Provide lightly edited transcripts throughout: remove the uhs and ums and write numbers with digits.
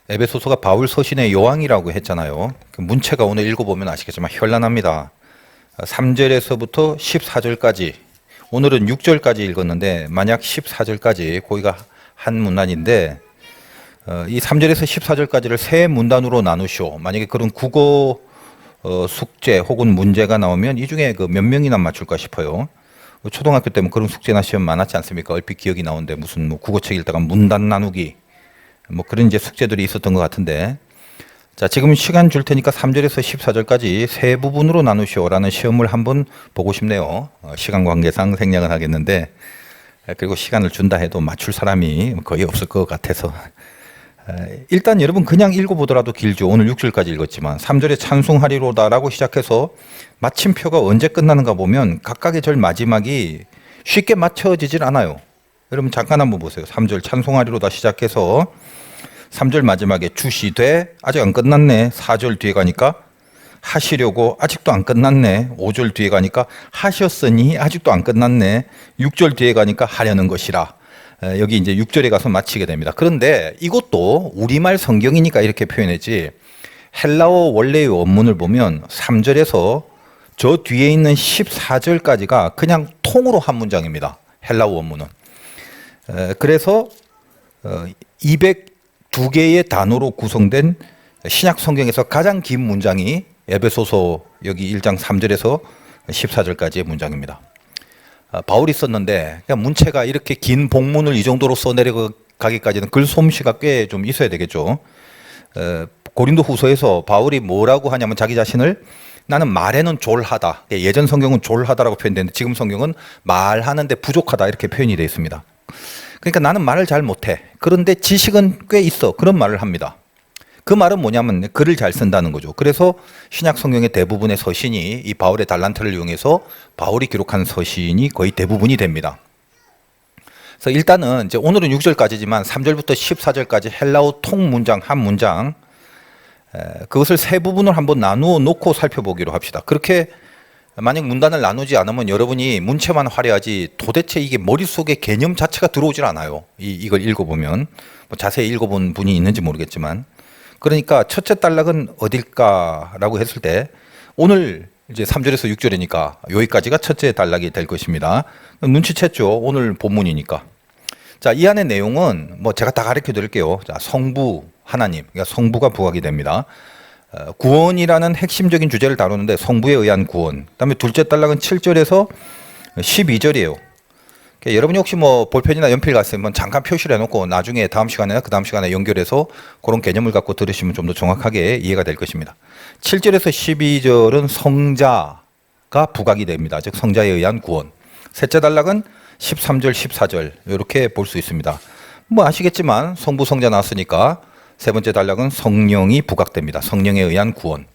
에베소서가 바울 서신의 요항이라고 했잖아요. 그 문체가 오늘 읽어보면 아시겠지만 현란합니다. 3절에서부터 14절까지, 오늘은 6절까지 읽었는데 만약 14절까지 거기가 한 문단인데, 이 3절에서 14절까지를 세 문단으로 나누시오. 만약에 그런 국어 숙제 혹은 문제가 나오면 이 중에 그 몇 명이나 맞출까 싶어요. 초등학교 때면 그런 숙제나 시험 많았지 않습니까? 얼핏 기억이 나오는데 무슨 뭐 국어책 읽다가 문단 나누기 뭐 그런 이제 숙제들이 있었던 것 같은데, 자, 지금 시간 줄 테니까 3절에서 14절까지 세 부분으로 나누시오라는 시험을 한번 보고 싶네요. 시간 관계상 생략을 하겠는데, 그리고 시간을 준다 해도 맞출 사람이 거의 없을 것 같아서 일단 여러분 그냥 읽어보더라도 길죠. 오늘 6절까지 읽었지만 3절에 찬송하리로다라고 시작해서 마침표가 언제 끝나는가 보면 각각의 절 마지막이 쉽게 맞춰지질 않아요. 여러분 잠깐 한번 보세요. 3절 찬송하리로다 시작해서 3절 마지막에 주시되 아직 안 끝났네. 4절 뒤에 가니까 하시려고 아직도 안 끝났네. 5절 뒤에 가니까 하셨으니 아직도 안 끝났네. 6절 뒤에 가니까 하려는 것이라. 여기 이제 6절에 가서 마치게 됩니다. 그런데 이것도 우리말 성경이니까 이렇게 표현했지, 헬라어 원래의 원문을 보면 3절에서 저 뒤에 있는 14절까지가 그냥 통으로 한 문장입니다. 헬라어 원문은. 그래서 202개의 단어로 구성된 신약 성경에서 가장 긴 문장이 에베소서 여기 1장 3절에서 14절까지의 문장입니다. 바울이 썼는데 문체가 이렇게 긴 복문을 이 정도로 써내려가기까지는 글 솜씨가 꽤 좀 있어야 되겠죠. 고린도 후서에서 바울이 뭐라고 하냐면 자기 자신을 나는 말에는 졸하다. 예전 성경은 졸하다라고 표현되는데 지금 성경은 말하는데 부족하다 이렇게 표현이 되어 있습니다. 그러니까 나는 말을 잘 못해. 그런데 지식은 꽤 있어. 그런 말을 합니다. 그 말은 뭐냐면 글을 잘 쓴다는 거죠. 그래서 신약 성경의 대부분의 서신이 이 바울의 달란트를 이용해서 바울이 기록한 서신이 거의 대부분이 됩니다. 그래서 일단은 이제 오늘은 6절까지지만 3절부터 14절까지 헬라어 통문장 한 문장, 그것을 세 부분을 한번 나누어 놓고 살펴보기로 합시다. 그렇게 만약 문단을 나누지 않으면 여러분이 문체만 화려하지 도대체 이게 머릿속에 개념 자체가 들어오질 않아요. 이걸 읽어보면. 뭐 자세히 읽어본 분이 있는지 모르겠지만. 그러니까 첫째 단락은 어딜까라고 했을 때 오늘 이제 3절에서 6절이니까 여기까지가 첫째 단락이 될 것입니다. 눈치챘죠. 오늘 본문이니까. 자, 이 안의 내용은 뭐 제가 다 가르쳐 드릴게요. 자, 성부 하나님, 그러니까 성부가 부각이 됩니다. 구원이라는 핵심적인 주제를 다루는데 성부에 의한 구원. 그다음에 둘째 단락은 7절에서 12절이에요. 여러분이 혹시 뭐 볼펜이나 연필 갔으면 잠깐 표시를 해놓고 나중에 다음 시간이나 그 다음 시간에 연결해서 그런 개념을 갖고 들으시면 좀 더 정확하게 이해가 될 것입니다. 7절에서 12절은 성자가 부각이 됩니다. 즉 성자에 의한 구원. 셋째 단락은 13절, 14절 이렇게 볼 수 있습니다. 뭐 아시겠지만 성부, 성자 나왔으니까 세 번째 단락은 성령이 부각됩니다. 성령에 의한 구원.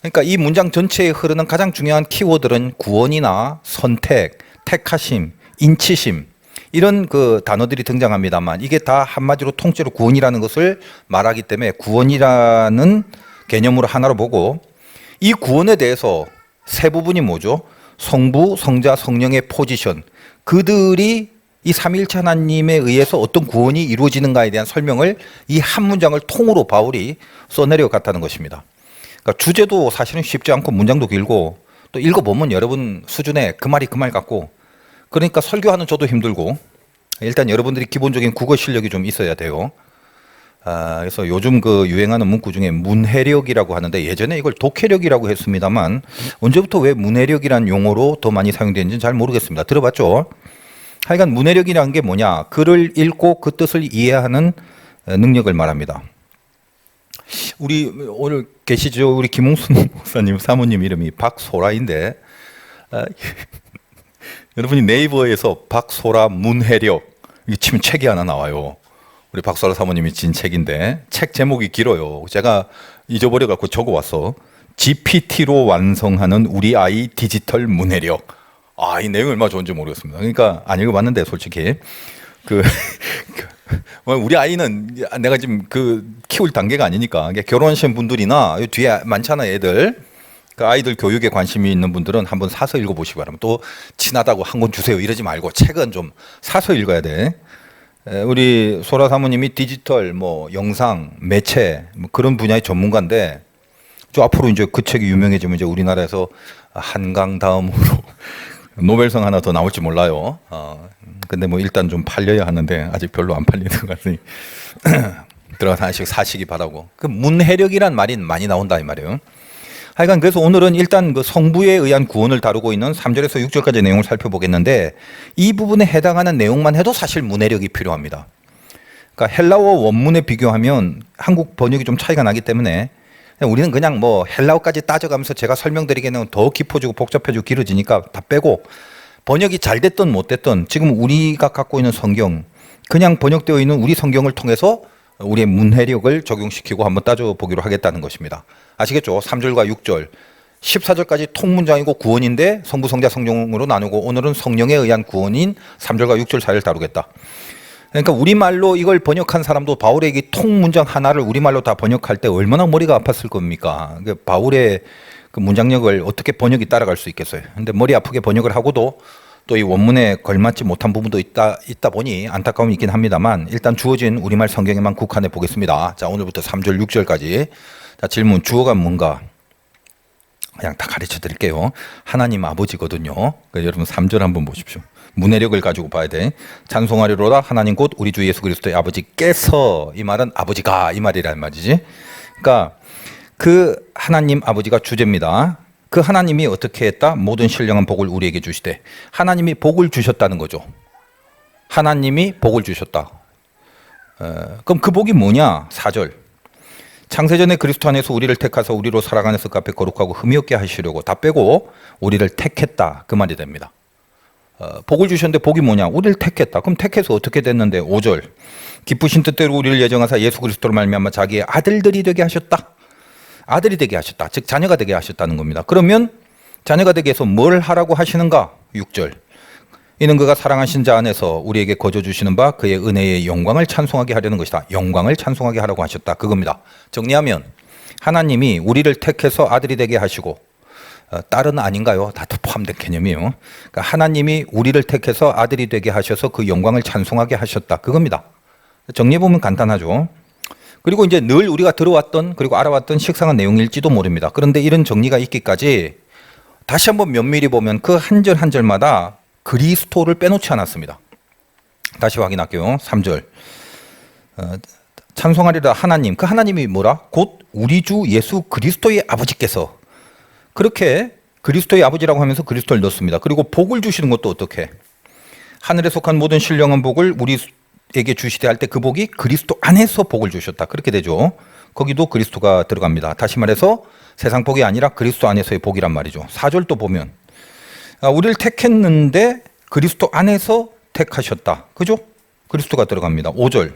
그러니까 이 문장 전체에 흐르는 가장 중요한 키워드는 구원이나 선택, 택하심, 인치심 이런 그 단어들이 등장합니다만 이게 다 한마디로 통째로 구원이라는 것을 말하기 때문에 구원이라는 개념으로 하나로 보고, 이 구원에 대해서 세 부분이 뭐죠? 성부, 성자, 성령의 포지션, 그들이 이 삼위일체 하나님에 의해서 어떤 구원이 이루어지는가에 대한 설명을 이 한 문장을 통으로 바울이 써내려 갔다는 것입니다. 그러니까 주제도 사실은 쉽지 않고 문장도 길고 또 읽어보면 여러분 수준에 그 말이 그 말 같고, 그러니까 설교하는 저도 힘들고 일단 여러분들이 기본적인 국어 실력이 좀 있어야 돼요. 그래서 요즘 그 유행하는 문구 중에 문해력이라고 하는데 예전에 이걸 독해력이라고 했습니다만 언제부터 왜 문해력이라는 용어로 더 많이 사용되는지는 잘 모르겠습니다. 들어봤죠? 하여간 문해력이라는 게 뭐냐? 글을 읽고 그 뜻을 이해하는 능력을 말합니다. 우리 오늘 계시죠? 우리 김홍순 목사님 사모님 이름이 박소라인데 여러분이 네이버에서 박소라 문해력 이게 치면 책이 하나 나와요. 우리 박소라 사모님이 진 책인데 책 제목이 길어요. 제가 잊어버려 갖고 적어왔어. GPT로 완성하는 우리 아이 디지털 문해력. 이 내용이 얼마나 좋은지 모르겠습니다. 그러니까 안 읽어봤는데 솔직히 우리 아이는 내가 지금 그 키울 단계가 아니니까 결혼하신 분들이나 뒤에 많잖아 애들. 그 아이들 교육에 관심이 있는 분들은 한번 사서 읽어보시기 바랍니다. 또 친하다고 한 권 주세요 이러지 말고 책은 좀 사서 읽어야 돼. 우리 소라 사모님이 디지털, 뭐 영상, 매체 뭐 그런 분야의 전문가인데, 저 앞으로 이제 그 책이 유명해지면 이제 우리나라에서 한강 다음으로 노벨상 하나 더 나올지 몰라요. 근데 뭐 일단 좀 팔려야 하는데 아직 별로 안 팔리는 것 같으니 들어가서 하나씩 사시기 바라고. 그 문해력이란 말이 많이 나온다 이 말이에요. 하여간 그래서 오늘은 일단 그 성부에 의한 구원을 다루고 있는 3절에서 6절까지 내용을 살펴보겠는데, 이 부분에 해당하는 내용만 해도 사실 문해력이 필요합니다. 그러니까 헬라어 원문에 비교하면 한국 번역이 좀 차이가 나기 때문에 우리는 그냥 뭐 헬라어까지 따져가면서 제가 설명드리기에는 더 깊어지고 복잡해지고 길어지니까 다 빼고, 번역이 잘 됐든 못 됐든 지금 우리가 갖고 있는 성경, 그냥 번역되어 있는 우리 성경을 통해서 우리의 문해력을 적용시키고 한번 따져보기로 하겠다는 것입니다. 아시겠죠? 3절과 6절, 14절까지 통문장이고 구원인데 성부, 성자, 성령으로 나누고, 오늘은 성령에 의한 구원인 3절과 6절 사이를 다루겠다. 그러니까 우리말로 이걸 번역한 사람도 바울의 이 통문장 하나를 우리말로 다 번역할 때 얼마나 머리가 아팠을 겁니까? 바울의 그 문장력을 어떻게 번역이 따라갈 수 있겠어요? 근데 머리 아프게 번역을 하고도 또 이 원문에 걸맞지 못한 부분도 있다 보니 안타까움이 있긴 합니다만, 일단 주어진 우리말 성경에만 국한해 보겠습니다. 자, 오늘부터 3절, 6절까지. 자, 질문, 주어가 뭔가? 그냥 다 가르쳐 드릴게요. 하나님 아버지거든요. 그러니까 여러분 3절 한번 보십시오. 문해력을 가지고 봐야 돼. 찬송하리로다 하나님 곧 우리 주 예수 그리스도의 아버지께서, 이 말은 아버지가 이 말이란 말이지. 그러니까 그 하나님 아버지가 주제입니다. 그 하나님이 어떻게 했다? 모든 신령한 복을 우리에게 주시되. 하나님이 복을 주셨다는 거죠. 하나님이 복을 주셨다. 그럼 그 복이 뭐냐? 4절. 창세전에 그리스도 안에서 우리를 택하사 우리로 살아가는 것 앞에 거룩하고 흠이 없게 하시려고, 다 빼고 우리를 택했다, 그 말이 됩니다. 복을 주셨는데 복이 뭐냐? 우리를 택했다. 그럼 택해서 어떻게 됐는데? 5절. 기쁘신 뜻대로 우리를 예정하사 예수 그리스도로 말미암아 자기의 아들들이 되게 하셨다. 아들이 되게 하셨다. 즉 자녀가 되게 하셨다는 겁니다. 그러면 자녀가 되게 해서 뭘 하라고 하시는가? 6절. 이는 그가 사랑하신 자 안에서 우리에게 거저 주시는 바 그의 은혜의 영광을 찬송하게 하려는 것이다. 영광을 찬송하게 하라고 하셨다, 그겁니다. 정리하면 하나님이 우리를 택해서 아들이 되게 하시고, 딸은 아닌가요? 다 포함된 개념이에요. 그러니까 하나님이 우리를 택해서 아들이 되게 하셔서 그 영광을 찬송하게 하셨다, 그겁니다. 정리해보면 간단하죠. 그리고 이제 늘 우리가 들어왔던, 그리고 알아왔던 식상한 내용일지도 모릅니다. 그런데 이런 정리가 있기까지 다시 한번 면밀히 보면 그 한 절 한 절마다 그리스도를 빼놓지 않았습니다. 다시 확인할게요. 3절. 찬송하리라 하나님, 그 하나님이 뭐라? 곧 우리 주 예수 그리스도의 아버지께서. 그렇게 그리스도의 아버지라고 하면서 그리스도를 넣습니다. 그리고 복을 주시는 것도 어떻게? 하늘에 속한 모든 신령한 복을 우리에게 주시되 할 때 그 복이 그리스도 안에서 복을 주셨다, 그렇게 되죠. 거기도 그리스도가 들어갑니다. 다시 말해서 세상 복이 아니라 그리스도 안에서의 복이란 말이죠. 4절도 보면 우리를 택했는데 그리스도 안에서 택하셨다, 그죠? 그리스도가 들어갑니다. 5절.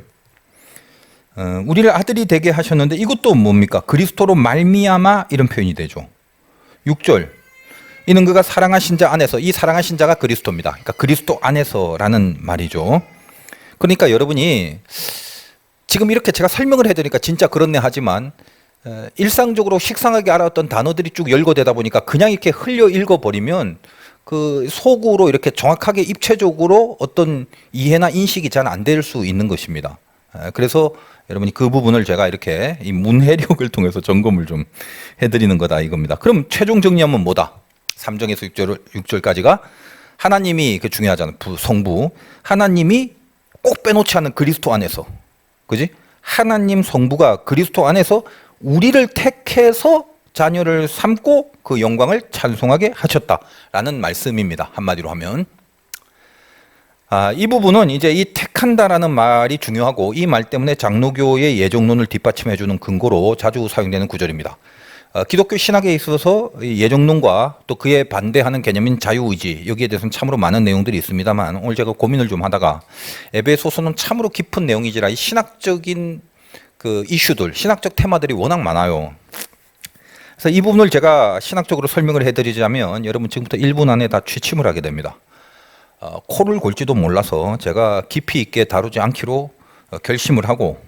우리를 아들이 되게 하셨는데 이것도 뭡니까? 그리스도로 말미암아, 이런 표현이 되죠. 6절. 이는 그가 사랑하신 자 안에서, 이 사랑하신 자가 그리스도입니다. 그러니까 그리스도 안에서라는 말이죠. 그러니까 여러분이 지금 이렇게 제가 설명을 해드리니까 진짜 그렇네 하지만, 일상적으로 식상하게 알아왔던 단어들이 쭉 열거되다 보니까 그냥 이렇게 흘려 읽어버리면 그 속으로 이렇게 정확하게 입체적으로 어떤 이해나 인식이 잘 안 될 수 있는 것입니다. 그래서 여러분이 그 부분을 제가 이렇게 이 문해력을 통해서 점검을 좀 해드리는 거다, 이겁니다. 그럼 최종 정리하면 뭐다? 3절에서 6절까지가 하나님이, 그 중요하잖아요. 성부. 하나님이 꼭 빼놓지 않는 그리스도 안에서, 그지? 하나님 성부가 그리스도 안에서 우리를 택해서 자녀를 삼고 그 영광을 찬송하게 하셨다라는 말씀입니다. 한마디로 하면. 이 부분은 이제 이 택한다라는 말이 중요하고, 이 말 때문에 장로교의 예정론을 뒷받침해 주는 근거로 자주 사용되는 구절입니다. 기독교 신학에 있어서 예정론과 또 그에 반대하는 개념인 자유의지, 여기에 대해서는 참으로 많은 내용들이 있습니다만, 오늘 제가 고민을 좀 하다가 에베소서는 참으로 깊은 내용이지라 이 신학적인 그 이슈들, 신학적 테마들이 워낙 많아요. 그래서 이 부분을 제가 신학적으로 설명을 해드리자면 여러분 지금부터 1분 안에 다 취침을 하게 됩니다. 코를 골지도 몰라서 제가 깊이 있게 다루지 않기로 결심을 하고,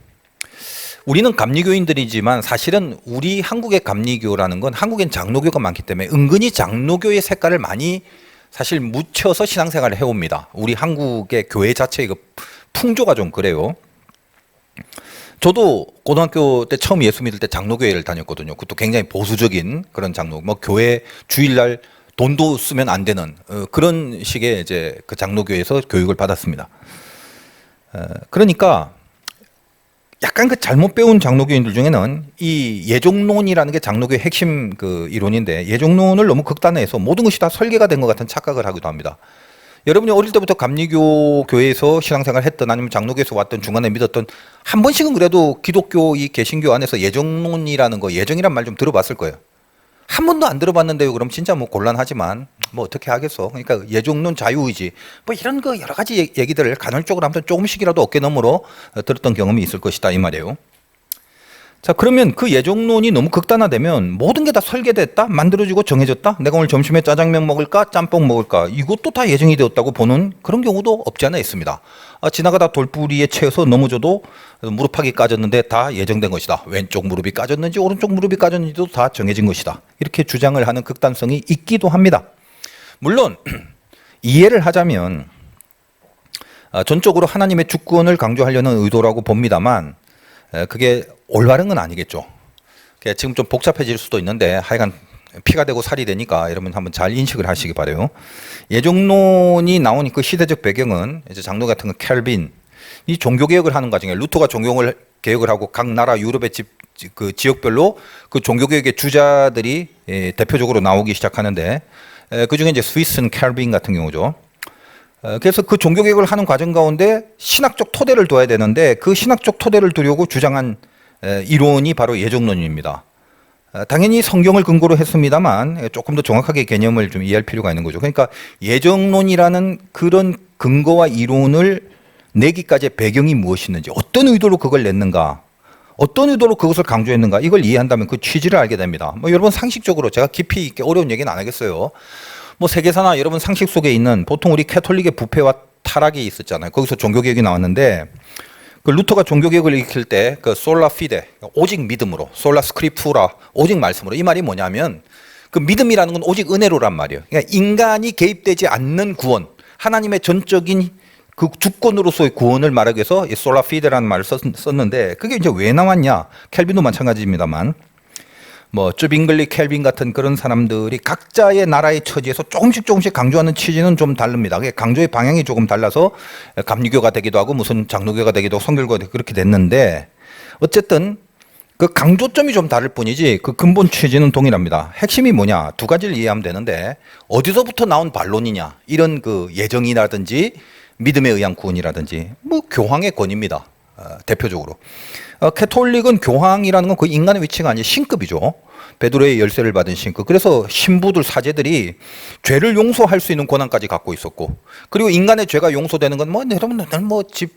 우리는 감리교인들이지만 사실은 우리 한국의 감리교라는 건 한국엔 장로교가 많기 때문에 은근히 장로교의 색깔을 많이 사실 묻혀서 신앙생활을 해옵니다. 우리 한국의 교회 자체의 그 풍조가 좀 그래요. 저도 고등학교 때 처음 예수 믿을 때 장로교회를 다녔거든요. 그것도 굉장히 보수적인 그런 장로, 뭐 교회 주일날 돈도 쓰면 안 되는 그런 식의 이제 그 장로교회에서 교육을 받았습니다. 그러니까 약간 그 잘못 배운 장로교인들 중에는 이 예종론이라는 게 장로교의 핵심 그 이론인데, 예종론을 너무 극단화해서 모든 것이 다 설계가 된 것 같은 착각을 하기도 합니다. 여러분이 어릴 때부터 감리교 교회에서 신앙생활 했던, 아니면 장로교에서 왔던, 중간에 믿었던, 한 번씩은 그래도 기독교 이 개신교 안에서 예정론이라는 거, 예정이란 말 좀 들어봤을 거예요. 한 번도 안 들어봤는데요. 그럼 진짜 뭐 곤란하지만 뭐 어떻게 하겠어. 그러니까 예정론, 자유의지 뭐 이런 거 여러 가지 얘기들을 간헐적으로 아무튼 조금씩이라도 어깨너머로 들었던 경험이 있을 것이다 이 말이에요. 자, 그러면 그 예정론이 너무 극단화되면 모든 게 다 설계됐다, 만들어지고 정해졌다, 내가 오늘 점심에 짜장면 먹을까 짬뽕 먹을까 이것도 다 예정이 되었다고 보는 그런 경우도 없지 않아 있습니다. 지나가다 돌부리에 채여서 넘어져도 무릎팍이 까졌는데 다 예정된 것이다, 왼쪽 무릎이 까졌는지 오른쪽 무릎이 까졌는지도 다 정해진 것이다, 이렇게 주장을 하는 극단성이 있기도 합니다. 물론 이해를 하자면 전적으로 하나님의 주권을 강조하려는 의도라고 봅니다만, 그게 올바른 건 아니겠죠. 지금 좀 복잡해질 수도 있는데 하여간 피가 되고 살이 되니까 여러분 한번 잘 인식을 하시기 바라요. 예종론이 나온 그 시대적 배경은 이제 장로 같은 거 켈빈, 이 종교개혁을 하는 과정에 루터가 종교개혁을 하고 각 나라 유럽의 그 지역별로 그 종교개혁의 주자들이 대표적으로 나오기 시작하는데, 그 중에 이제 스위스는 켈빈 같은 경우죠. 그래서 그 종교개혁을 하는 과정 가운데 신학적 토대를 둬야 되는데, 그 신학적 토대를 두려고 주장한 이론이 바로 예정론입니다. 당연히 성경을 근거로 했습니다만 조금 더 정확하게 개념을 좀 이해할 필요가 있는 거죠. 그러니까 예정론이라는 그런 근거와 이론을 내기까지의 배경이 무엇이었는지, 어떤 의도로 그걸 냈는가, 어떤 의도로 그것을 강조했는가, 이걸 이해한다면 그 취지를 알게 됩니다. 뭐 여러분 상식적으로 제가 깊이 있게 어려운 얘기는 안 하겠어요. 뭐 세계사나 여러분 상식 속에 있는, 보통 우리 캐톨릭의 부패와 타락이 있었잖아요. 거기서 종교개혁이 나왔는데, 그 루터가 종교개혁을 일으킬 때 그 솔라 피데, 오직 믿음으로, 솔라 스크립투라, 오직 말씀으로, 이 말이 뭐냐면 그 믿음이라는 건 오직 은혜로란 말이에요. 그러니까 인간이 개입되지 않는 구원, 하나님의 전적인 그 주권으로서의 구원을 말하기 위해서 이 솔라 피데라는 말을 썼는데, 그게 이제 왜 나왔냐? 켈빈도 마찬가지입니다만, 뭐 쯔빙글리, 켈빈 같은 그런 사람들이 각자의 나라의 처지에서 조금씩 강조하는 취지는 좀 다릅니다. 강조의 방향이 조금 달라서 감리교가 되기도 하고 무슨 장로교가 되기도 하고 성결교가 되기도 그렇게 됐는데, 어쨌든 그 강조점이 좀 다를 뿐이지 그 근본 취지는 동일합니다. 핵심이 뭐냐? 두 가지를 이해하면 되는데, 어디서부터 나온 반론이냐? 이런 그 예정이라든지 믿음에 의한 구원이라든지 뭐 교황의 권위입니다. 대표적으로. 캐톨릭은 교황이라는 건 거의 인간의 위치가 아닌 신급이죠. 베드로의 열쇠를 받은 신급. 그래서 신부들, 사제들이 죄를 용서할 수 있는 권한까지 갖고 있었고, 그리고 인간의 죄가 용서되는 건 뭐 여러분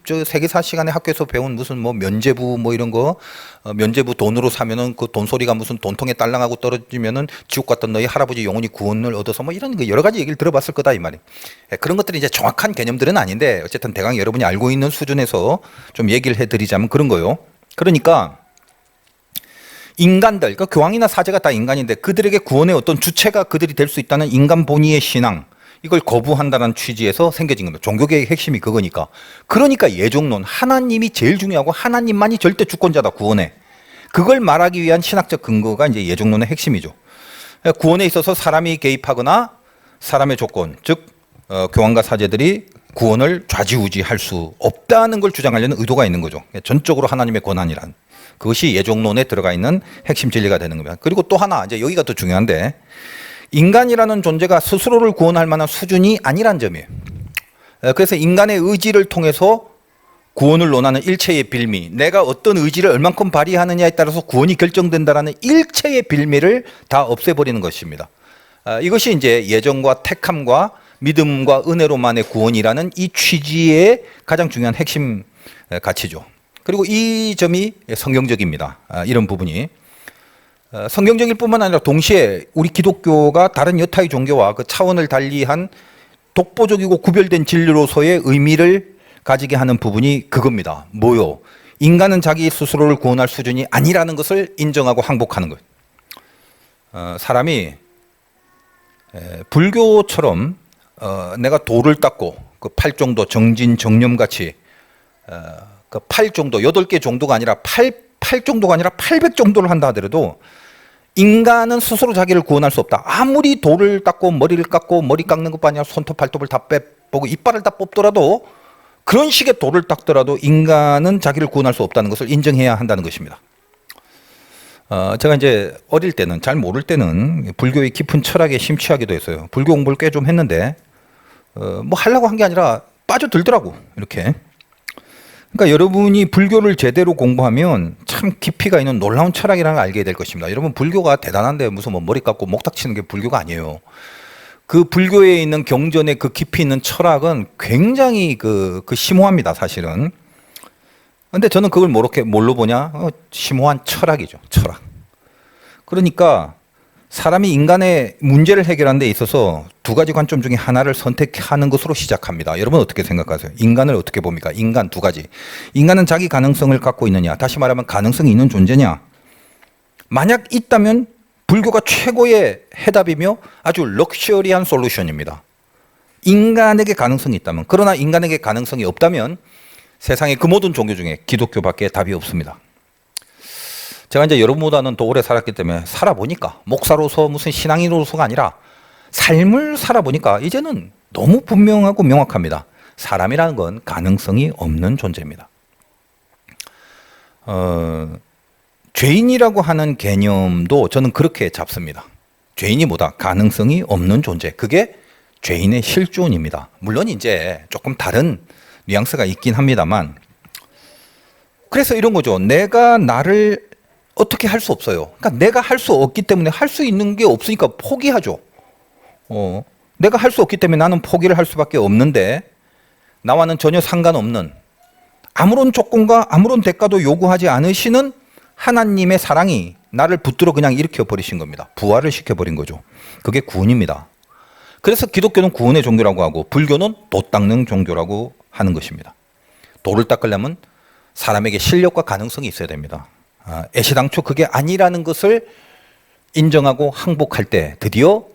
저 세계사 시간에 학교에서 배운 무슨 뭐 면죄부 뭐 이런 거, 면죄부 돈으로 사면은 그 돈소리가 무슨 돈통에 딸랑하고 떨어지면은 지옥 갔던 너희 할아버지 영혼이 구원을 얻어서 뭐 이런 거 여러 가지 얘기를 들어봤을 거다 이 말이. 그런 것들이 이제 정확한 개념들은 아닌데 어쨌든 대강 여러분이 알고 있는 수준에서 좀 얘기를 해드리자면 그런 거요. 그러니까 인간들, 그러니까 교황이나 사제가 다 인간인데 그들에게 구원의 어떤 주체가 그들이 될 수 있다는 인간 본위의 신앙, 이걸 거부한다는 취지에서 생겨진 겁니다. 종교개혁의 핵심이 그거니까. 그러니까 예종론, 하나님이 제일 중요하고 하나님만이 절대 주권자다, 구원에. 그걸 말하기 위한 신학적 근거가 이제 예종론의 핵심이죠. 구원에 있어서 사람이 개입하거나 사람의 조건, 즉 교황과 사제들이 구원을 좌지우지할 수 없다는 걸 주장하려는 의도가 있는 거죠. 전적으로 하나님의 권한이란. 그것이 예종론에 들어가 있는 핵심 진리가 되는 겁니다. 그리고 또 하나, 이제 여기가 더 중요한데, 인간이라는 존재가 스스로를 구원할 만한 수준이 아니란 점이에요. 그래서 인간의 의지를 통해서 구원을 논하는 일체의 빌미, 내가 어떤 의지를 얼만큼 발휘하느냐에 따라서 구원이 결정된다라는 일체의 빌미를 다 없애버리는 것입니다. 이것이 이제 예정과 택함과 믿음과 은혜로만의 구원이라는 이 취지의 가장 중요한 핵심 가치죠. 그리고 이 점이 성경적입니다. 이런 부분이 성경적일 뿐만 아니라 동시에 우리 기독교가 다른 여타의 종교와 그 차원을 달리한 독보적이고 구별된 진리로서의 의미를 가지게 하는 부분이 그겁니다. 뭐요? 인간은 자기 스스로를 구원할 수준이 아니라는 것을 인정하고 항복하는 것. 사람이 불교처럼 내가 도를 닦고 그 팔정도, 정진, 정념같이 그8 정도, 8개 정도가 아니라 8 정도가 아니라 800 정도를 한다 하더라도 인간은 스스로 자기를 구원할 수 없다. 아무리 돌을 닦고 머리를 깎고 머리 깎는 것뿐 아니라 손톱 발톱을 다 빼보고 이빨을 다 뽑더라도 그런 식의 돌을 닦더라도 인간은 자기를 구원할 수 없다는 것을 인정해야 한다는 것입니다. 제가 이제 어릴 때는, 잘 모를 때는 불교의 깊은 철학에 심취하기도 했어요. 불교 공부를 꽤 좀 했는데 뭐 하려고 한 게 아니라 빠져들더라고, 이렇게. 그러니까 여러분이 불교를 제대로 공부하면 참 깊이가 있는 놀라운 철학이라는 걸 알게 될 것입니다. 여러분, 불교가 대단한데 무슨 뭐 머리 깎고 목탁 치는 게 불교가 아니에요. 그 불교에 있는 경전의 그 깊이 있는 철학은 굉장히 그 심오합니다, 사실은. 근데 저는 그걸 뭘로 보냐? 심오한 철학이죠, 철학. 그러니까 사람이 인간의 문제를 해결하는 데 있어서 두 가지 관점 중에 하나를 선택하는 것으로 시작합니다. 여러분 어떻게 생각하세요? 인간을 어떻게 봅니까? 인간 두 가지. 인간은 자기 가능성을 갖고 있느냐? 다시 말하면 가능성이 있는 존재냐? 만약 있다면 불교가 최고의 해답이며 아주 럭셔리한 솔루션입니다. 인간에게 가능성이 있다면. 그러나 인간에게 가능성이 없다면 세상의 그 모든 종교 중에 기독교밖에 답이 없습니다. 제가 이제 여러분보다는 더 오래 살았기 때문에 살아보니까, 목사로서 무슨 신앙인으로서가 아니라 삶을 살아보니까 이제는 너무 분명하고 명확합니다. 사람이라는 건 가능성이 없는 존재입니다. 죄인이라고 하는 개념도 저는 그렇게 잡습니다. 죄인이 뭐다? 가능성이 없는 존재. 그게 죄인의 실존입니다. 물론 이제 조금 다른 뉘앙스가 있긴 합니다만, 그래서 이런 거죠. 내가 나를 어떻게 할 수 없어요. 그러니까 내가 할 수 없기 때문에 할 수 있는 게 없으니까 포기하죠. 내가 할 수 없기 때문에 나는 포기를 할 수밖에 없는데, 나와는 전혀 상관없는, 아무런 조건과 아무런 대가도 요구하지 않으시는 하나님의 사랑이 나를 붙들어 그냥 일으켜 버리신 겁니다. 부활을 시켜버린 거죠. 그게 구원입니다. 그래서 기독교는 구원의 종교라고 하고 불교는 도 닦는 종교라고 하는 것입니다. 도를 닦으려면 사람에게 실력과 가능성이 있어야 됩니다. 애시당초 그게 아니라는 것을 인정하고 항복할 때 드디어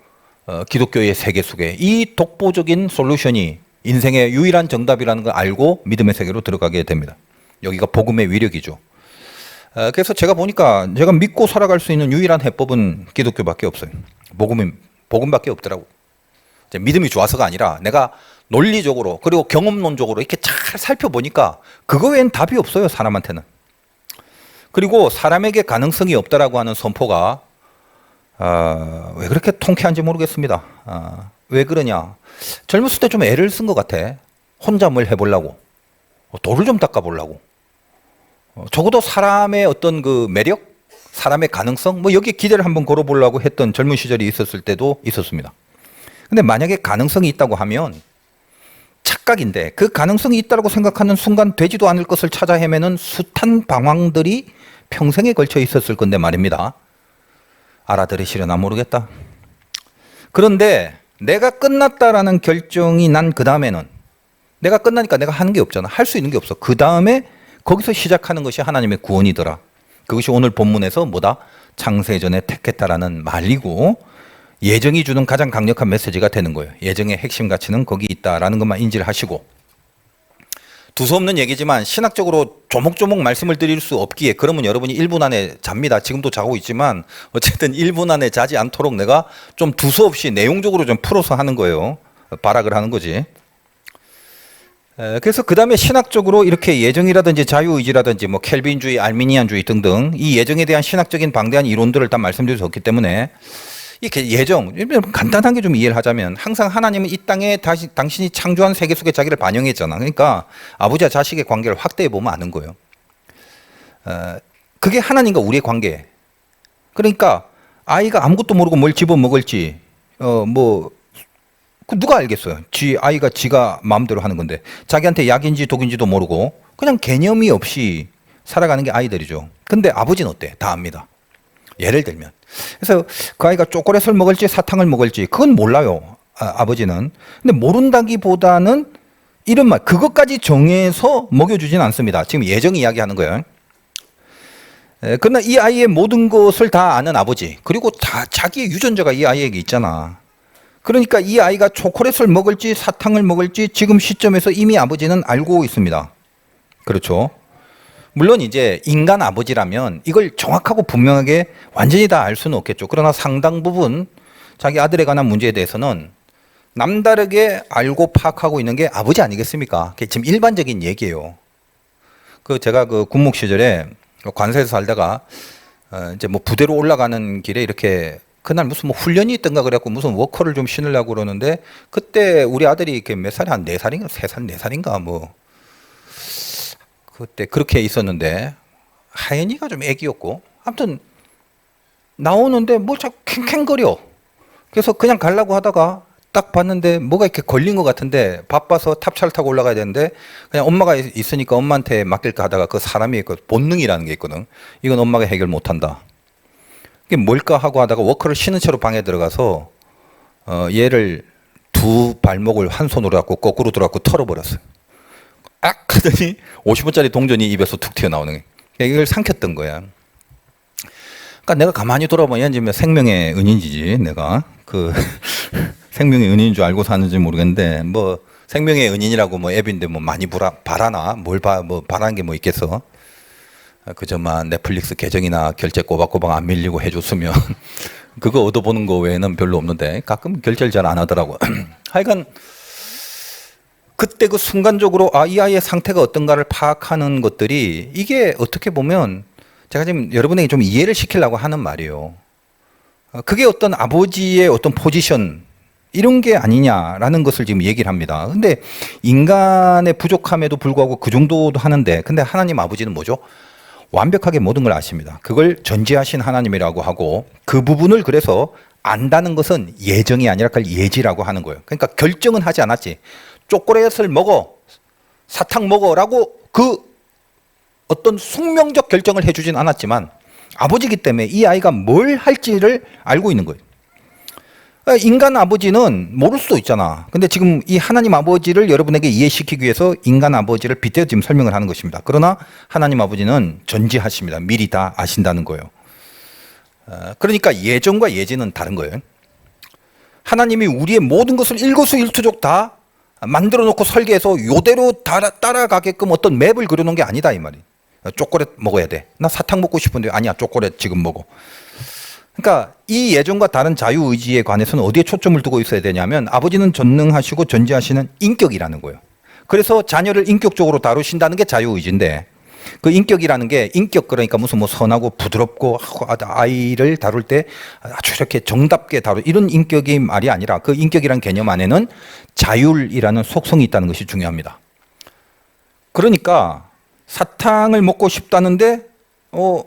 기독교의 세계 속에 이 독보적인 솔루션이 인생의 유일한 정답이라는 걸 알고 믿음의 세계로 들어가게 됩니다. 여기가 복음의 위력이죠. 그래서 제가 보니까 제가 믿고 살아갈 수 있는 유일한 해법은 기독교밖에 없어요. 복음밖에 없더라고. 믿음이 좋아서가 아니라 내가 논리적으로 그리고 경험론적으로 이렇게 잘 살펴보니까 그거 외엔 답이 없어요, 사람한테는. 그리고 사람에게 가능성이 없다라고 하는 선포가 왜 그렇게 통쾌한지 모르겠습니다. 왜 그러냐? 젊었을 때 좀 애를 쓴 것 같아. 혼자 뭘 해보려고, 돌을 좀 닦아보려고. 적어도 사람의 어떤 그 매력, 사람의 가능성, 뭐 여기에 기대를 한번 걸어보려고 했던 젊은 시절이 있었을 때도 있었습니다. 근데 만약에 가능성이 있다고 하면 착각인데, 그 가능성이 있다고 생각하는 순간 되지도 않을 것을 찾아 헤매는 숱한 방황들이 평생에 걸쳐 있었을 건데 말입니다. 알아들으시려나 모르겠다. 그런데 내가 끝났다라는 결정이 난 그 다음에는, 내가 끝나니까 내가 하는 게 없잖아. 할 수 있는 게 없어. 그 다음에 거기서 시작하는 것이 하나님의 구원이더라. 그것이 오늘 본문에서 뭐다? 창세전에 택했다라는 말이고, 예정이 주는 가장 강력한 메시지가 되는 거예요. 예정의 핵심 가치는 거기 있다라는 것만 인지를 하시고, 두서없는 얘기지만 신학적으로 조목조목 말씀을 드릴 수 없기에, 그러면 여러분이 1분 안에 잡니다. 지금도 자고 있지만 어쨌든 1분 안에 자지 않도록 내가 좀 두서없이 내용적으로 좀 풀어서 하는 거예요. 발악을 하는 거지. 그래서 그 다음에 신학적으로 이렇게 예정이라든지 자유의지라든지 뭐 켈빈주의, 알미니안주의 등등 이 예정에 대한 신학적인 방대한 이론들을 다 말씀드릴 수 없기 때문에, 이렇게 예정, 간단하게 좀 이해를 하자면, 항상 하나님은 이 땅에 당신이 창조한 세계 속에 자기를 반영했잖아. 그러니까 아버지와 자식의 관계를 확대해 보면 아는 거예요. 그게 하나님과 우리의 관계. 그러니까 아이가 아무것도 모르고 뭘 집어먹을지 누가 알겠어요? 아이가 지가 마음대로 하는 건데, 자기한테 약인지 독인지도 모르고 그냥 개념이 없이 살아가는 게 아이들이죠. 근데 아버지는 어때? 다 압니다. 예를 들면, 그래서 그 아이가 초콜릿을 먹을지 사탕을 먹을지 그건 몰라요, 아버지는. 근데 모른다기보다는 이런 말, 그것까지 정해서 먹여주지는 않습니다. 지금 예정 이야기하는 거예요. 그러나 이 아이의 모든 것을 다 아는 아버지, 그리고 다 자기의 유전자가 이 아이에게 있잖아. 그러니까 이 아이가 초콜릿을 먹을지 사탕을 먹을지 지금 시점에서 이미 아버지는 알고 있습니다. 그렇죠. 물론 이제 인간 아버지라면 이걸 정확하고 분명하게 완전히 다 알 수는 없겠죠. 그러나 상당 부분 자기 아들에 관한 문제에 대해서는 남다르게 알고 파악하고 있는 게 아버지 아니겠습니까? 그게 지금 일반적인 얘기예요. 그 제가 그 군목 시절에 관서에서 살다가 이제 뭐 부대로 올라가는 길에 이렇게 그날 무슨 뭐 훈련이 있던가 그래갖고 무슨 워커를 좀 신으려고 그러는데 그때 우리 아들이 몇 살이 한 4살인가 3살 4살인가 뭐 그때 그렇게 있었는데 하연이가 좀 애기였고 아무튼 나오는데 뭘 자꾸 캥캥거려. 그래서 그냥 가려고 하다가 딱 봤는데 뭐가 이렇게 걸린 것 같은데 바빠서 탑차를 타고 올라가야 되는데 그냥 엄마가 있으니까 엄마한테 맡길까 하다가 그 사람이 있고 본능이라는 게 있거든. 이건 엄마가 해결 못한다. 이게 뭘까 하고 하다가 워커를 신은 채로 방에 들어가서 얘를 두 발목을 한 손으로 갖고 거꾸로 들어갖고 털어버렸어요. 악 하더니 50원짜리 동전이 입에서 툭 튀어나오는 거예요. 이걸 삼켰던 거야. 그러니까 내가 가만히 돌아보면 지금 생명의 은인이지 내가 그 생명의 은인인 줄 알고 사는지 모르겠는데 뭐 생명의 은인이라고 뭐 앱인데 뭐 많이 바라나 뭘 뭐 바라는 게 뭐 있겠어. 그저만 넷플릭스 계정이나 결제 꼬박꼬박 안 밀리고 해줬으면 그거 얻어보는 거 외에는 별로 없는데 가끔 결제를 잘 안 하더라고. 하여간 그때 그 순간적으로 이 아이의 상태가 어떤가를 파악하는 것들이 이게 어떻게 보면 제가 지금 여러분에게 좀 이해를 시키려고 하는 말이에요. 그게 어떤 아버지의 어떤 포지션 이런 게 아니냐라는 것을 지금 얘기를 합니다. 근데 인간의 부족함에도 불구하고 그 정도도 하는데 근데 하나님 아버지는 뭐죠? 완벽하게 모든 걸 아십니다. 그걸 전지하신 하나님이라고 하고 그 부분을 그래서 안다는 것은 예정이 아니라 그걸 예지라고 하는 거예요. 그러니까 결정은 하지 않았지. 초콜릿을 먹어, 사탕 먹어라고 그 어떤 숙명적 결정을 해주진 않았지만 아버지이기 때문에 이 아이가 뭘 할지를 알고 있는 거예요. 인간 아버지는 모를 수도 있잖아. 근데 지금 이 하나님 아버지를 여러분에게 이해시키기 위해서 인간 아버지를 빗대어 지금 설명을 하는 것입니다. 그러나 하나님 아버지는 전지하십니다. 미리 다 아신다는 거예요. 그러니까 예정과 예지는 다른 거예요. 하나님이 우리의 모든 것을 일거수일투족 다 만들어 놓고 설계해서 요대로 따라가게끔 어떤 맵을 그려놓은 게 아니다 이 말이에요. 초콜릿 먹어야 돼. 나 사탕 먹고 싶은데 아니야 초콜릿 지금 먹어. 그러니까 이 예정과 다른 자유의지에 관해서는 어디에 초점을 두고 있어야 되냐면 아버지는 전능하시고 전지하시는 인격이라는 거예요. 그래서 자녀를 인격적으로 다루신다는 게 자유의지인데 그 인격이라는 게 인격 그러니까 무슨 뭐 선하고 부드럽고 아이를 다룰 때 아주 이렇게 정답게 이런 인격이 말이 아니라 그 인격이라는 개념 안에는 자율이라는 속성이 있다는 것이 중요합니다. 그러니까 사탕을 먹고 싶다는데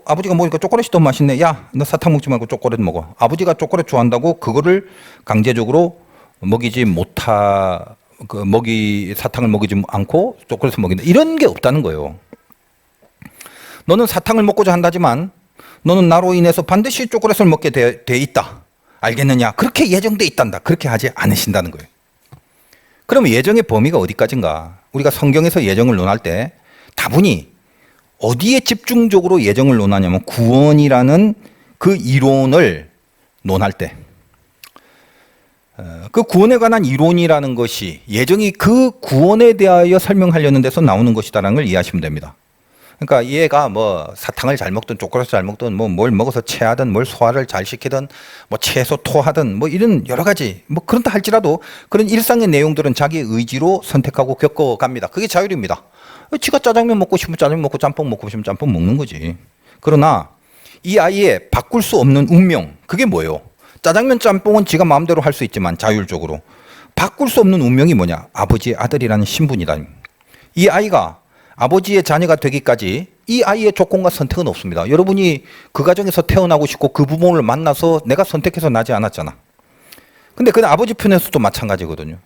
아버지가 먹으니까 초콜릿이 더 맛있네. 야, 너 사탕 먹지 말고 초콜릿 먹어. 아버지가 초콜릿 좋아한다고 그거를 강제적으로 먹이지 사탕을 먹이지 않고 초콜릿을 먹인다. 이런 게 없다는 거예요. 너는 사탕을 먹고자 한다지만 너는 나로 인해서 반드시 초콜릿을 먹게 돼 있다. 알겠느냐? 그렇게 예정돼 있단다. 그렇게 하지 않으신다는 거예요. 그러면 예정의 범위가 어디까지인가? 우리가 성경에서 예정을 논할 때 다분히 어디에 집중적으로 예정을 논하냐면 구원이라는 그 이론을 논할 때 그 구원에 관한 이론이라는 것이 예정이 그 구원에 대하여 설명하려는 데서 나오는 것이다라는 걸 이해하시면 됩니다. 그러니까 얘가 뭐 사탕을 잘 먹든 초콜릿을 잘 먹든 뭐 뭘 먹어서 체하든 뭘 소화를 잘 시키든 뭐 채소 토하든 뭐 이런 여러 가지 뭐 그런다 할지라도 그런 일상의 내용들은 자기 의지로 선택하고 겪어갑니다. 그게 자율입니다. 지가 짜장면 먹고 싶으면 짜장면 먹고 짬뽕 먹고 싶으면 짬뽕 먹는 거지. 그러나 이 아이의 바꿀 수 없는 운명 그게 뭐예요? 짜장면 짬뽕은 지가 마음대로 할 수 있지만 자율적으로 바꿀 수 없는 운명이 뭐냐? 아버지의 아들이라는 신분이다. 이 아이가 아버지의 자녀가 되기까지 이 아이의 조건과 선택은 없습니다. 여러분이 그 가정에서 태어나고 싶고 그 부모를 만나서 내가 선택해서 나지 않았잖아. 근데 그 아버지 편에서도 마찬가지거든요.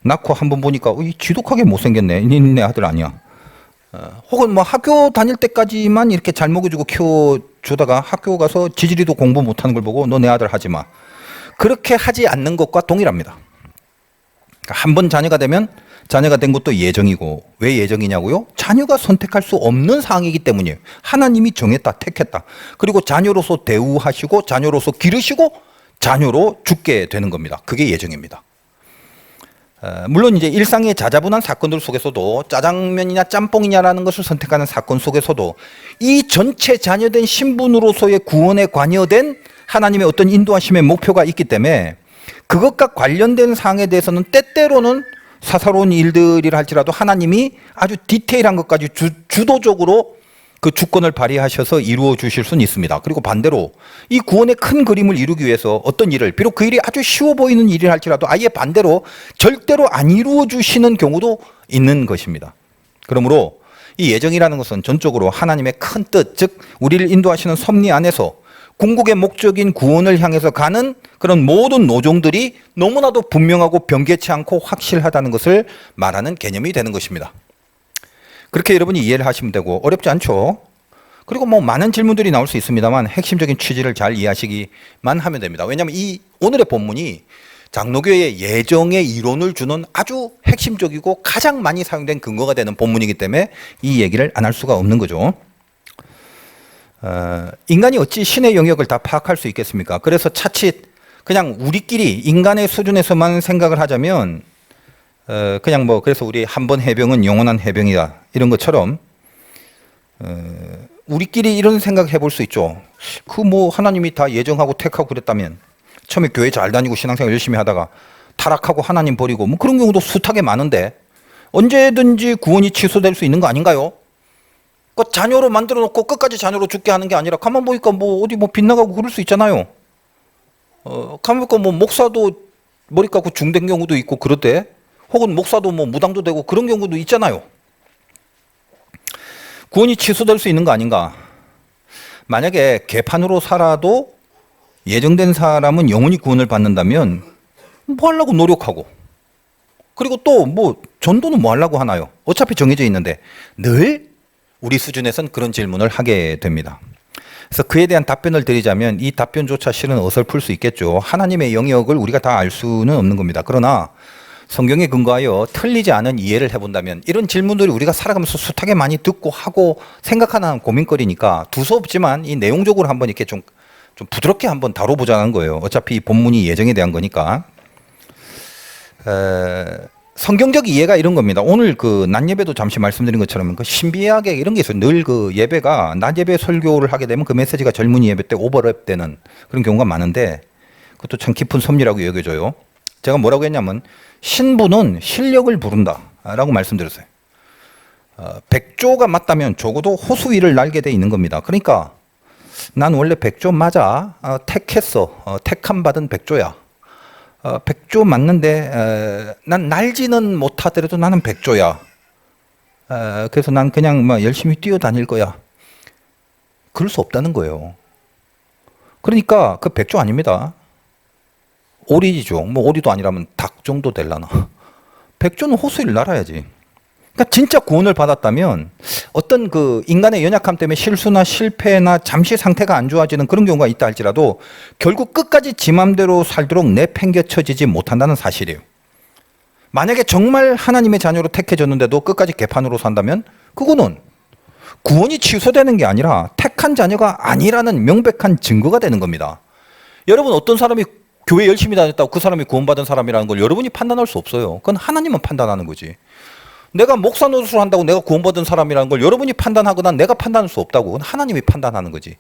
낳고 한번 보니까 지독하게 못생겼네. 네 아들 아니야. 혹은 뭐 학교 다닐 때까지만 이렇게 잘 먹여주고 키워주다가 학교 가서 지지리도 공부 못하는 걸 보고 너 내 아들 하지 마. 그렇게 하지 않는 것과 동일합니다. 그러니까 한 번 자녀가 되면 자녀가 된 것도 예정이고 왜 예정이냐고요? 자녀가 선택할 수 없는 상황이기 때문이에요. 하나님이 정했다, 택했다. 그리고 자녀로서 대우하시고 자녀로서 기르시고 자녀로 죽게 되는 겁니다. 그게 예정입니다. 물론 이제 일상의 자자분한 사건들 속에서도 짜장면이냐 짬뽕이냐라는 것을 선택하는 사건 속에서도 이 전체 자녀된 신분으로서의 구원에 관여된 하나님의 어떤 인도하심의 목표가 있기 때문에 그것과 관련된 사항에 대해서는 때때로는 사사로운 일들이라 할지라도 하나님이 아주 디테일한 것까지 주도적으로 그 주권을 발휘하셔서 이루어 주실 수는 있습니다. 그리고 반대로 이 구원의 큰 그림을 이루기 위해서 어떤 일을, 비록 그 일이 아주 쉬워 보이는 일이라 할지라도 아예 반대로 절대로 안 이루어 주시는 경우도 있는 것입니다. 그러므로 이 예정이라는 것은 전적으로 하나님의 큰 뜻, 즉 우리를 인도하시는 섭리 안에서 궁극의 목적인 구원을 향해서 가는 그런 모든 노종들이 너무나도 분명하고 변개치 않고 확실하다는 것을 말하는 개념이 되는 것입니다. 그렇게 여러분이 이해를 하시면 되고 어렵지 않죠. 그리고 뭐 많은 질문들이 나올 수 있습니다만 핵심적인 취지를 잘 이해하시기만 하면 됩니다. 왜냐하면 이 오늘의 본문이 장로교의 예정의 이론을 주는 아주 핵심적이고 가장 많이 사용된 근거가 되는 본문이기 때문에 이 얘기를 안 할 수가 없는 거죠. 인간이 어찌 신의 영역을 다 파악할 수 있겠습니까? 그래서 차칫 그냥 우리끼리 인간의 수준에서만 생각을 하자면 그냥 뭐 그래서 우리 한 번 해병은 영원한 해병이다 이런 것처럼 우리끼리 이런 생각 해볼 수 있죠. 그 뭐 하나님이 다 예정하고 택하고 그랬다면 처음에 교회 잘 다니고 신앙생활 열심히 하다가 타락하고 하나님 버리고 뭐 그런 경우도 숱하게 많은데 언제든지 구원이 취소될 수 있는 거 아닌가요? 그 자녀로 만들어 놓고 끝까지 자녀로 죽게 하는 게 아니라 가만 보니까 뭐 어디 뭐 빗나가고 그럴 수 있잖아요. 가만 보니까 뭐 목사도 머리 깎고 중된 경우도 있고 그러대. 혹은 목사도 뭐 무당도 되고 그런 경우도 있잖아요. 구원이 취소될 수 있는 거 아닌가? 만약에 개판으로 살아도 예정된 사람은 영원히 구원을 받는다면 뭐 하려고 노력하고 그리고 또 뭐 전도는 뭐 하려고 하나요? 어차피 정해져 있는데 늘 우리 수준에선 그런 질문을 하게 됩니다. 그래서 그에 대한 답변을 드리자면 이 답변조차 실은 어설플 수 있겠죠. 하나님의 영역을 우리가 다 알 수는 없는 겁니다. 그러나 성경에 근거하여 틀리지 않은 이해를 해본다면 이런 질문들이 우리가 살아가면서 숱하게 많이 듣고 하고 생각하는 고민거리니까 두서없지만 이 내용적으로 한번 이렇게 좀 부드럽게 한번 다뤄보자는 거예요. 어차피 본문이 예정에 대한 거니까. 성경적 이해가 이런 겁니다. 오늘 그 낮 예배도 잠시 말씀드린 것처럼 그 신비하게 이런 게 있어요. 늘 그 예배가 낮 예배 설교를 하게 되면 그 메시지가 젊은이 예배 때 오버랩되는 그런 경우가 많은데 그것도 참 깊은 섭리라고 여겨져요. 제가 뭐라고 했냐면 신부는 실력을 부른다라고 말씀드렸어요. 백조가 맞다면 적어도 호수 위를 날게 돼 있는 겁니다. 그러니까 난 원래 백조 맞아. 택했어. 택함 받은 백조야. 백조 맞는데 난 날지는 못하더라도 나는 백조야. 그래서 난 그냥 막 열심히 뛰어다닐 거야. 그럴 수 없다는 거예요. 그러니까 그 백조 아닙니다. 오리죠. 뭐 오리도 아니라면 닭 정도 될라나. 백조는 호수를 날아야지. 그러니까 진짜 구원을 받았다면 어떤 그 인간의 연약함 때문에 실수나 실패나 잠시 상태가 안 좋아지는 그런 경우가 있다 할지라도 결국 끝까지 지 맘대로 살도록 내팽개쳐지지 못한다는 사실이에요. 만약에 정말 하나님의 자녀로 택해졌는데도 끝까지 개판으로 산다면 그거는 구원이 취소되는 게 아니라 택한 자녀가 아니라는 명백한 증거가 되는 겁니다. 여러분 어떤 사람이 교회 열심히 다녔다고 그 사람이 구원받은 사람이라는 걸 여러분이 판단할 수 없어요. 그건 하나님은 판단하는 거지. 내가 목사 노릇을 한다고 내가 구원받은 사람이라는 걸 여러분이 판단하거나 내가 판단할 수 없다고. 그건 하나님이 판단하는 거지.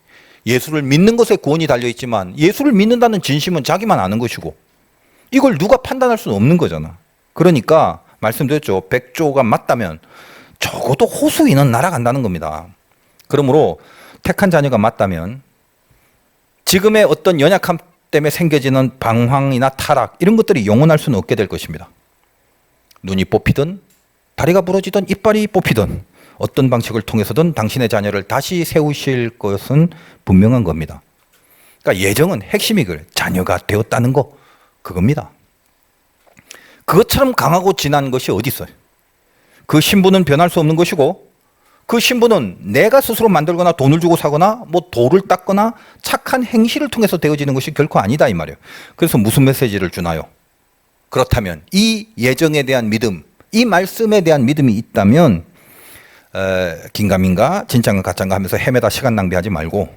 예수를 믿는 것에 구원이 달려있지만 예수를 믿는다는 진심은 자기만 아는 것이고 이걸 누가 판단할 수는 없는 거잖아. 그러니까 말씀드렸죠. 백조가 맞다면 적어도 호수 위는 날아간다는 겁니다. 그러므로 택한 자녀가 맞다면 지금의 어떤 연약함 때문에 생겨지는 방황이나 타락 이런 것들이 영원할 수는 없게 될 것입니다. 눈이 뽑히든 다리가 부러지든 이빨이 뽑히든 어떤 방식을 통해서든 당신의 자녀를 다시 세우실 것은 분명한 겁니다. 그러니까 예정은 핵심이 그래. 자녀가 되었다는 거 그겁니다. 그것처럼 강하고 진한 것이 어디 있어요? 그 신분은 변할 수 없는 것이고 그 신분은 내가 스스로 만들거나 돈을 주고 사거나 뭐 돌을 닦거나 착한 행실을 통해서 되어지는 것이 결코 아니다 이 말이에요. 그래서 무슨 메시지를 주나요? 그렇다면 이 예정에 대한 믿음, 이 말씀에 대한 믿음이 있다면 긴가민가 진짠가 가짠가 하면서 헤매다 시간 낭비하지 말고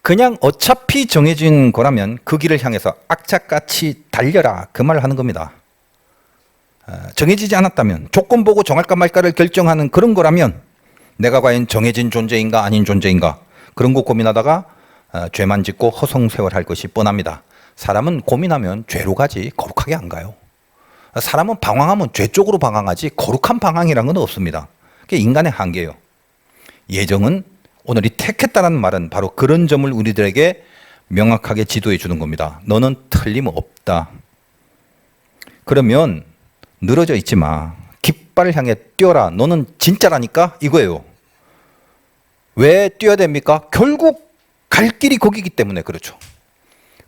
그냥 어차피 정해진 거라면 그 길을 향해서 악착같이 달려라 그 말을 하는 겁니다. 정해지지 않았다면, 조건 보고 정할까 말까를 결정하는 그런 거라면 내가 과연 정해진 존재인가 아닌 존재인가, 그런 거 고민하다가 죄만 짓고 허송세월할 것이 뻔합니다. 사람은 고민하면 죄로 가지 거룩하게 안 가요. 사람은 방황하면 죄 쪽으로 방황하지 거룩한 방황이라는 건 없습니다. 그게 인간의 한계예요. 예정은, 오늘 이 택했다라는 말은 바로 그런 점을 우리들에게 명확하게 지도해 주는 겁니다. 너는 틀림없다. 그러면 늘어져 있지 마. 깃발을 향해 뛰어라. 너는 진짜라니까 이거예요. 왜 뛰어야 됩니까? 결국 갈 길이 거기기 때문에 그렇죠.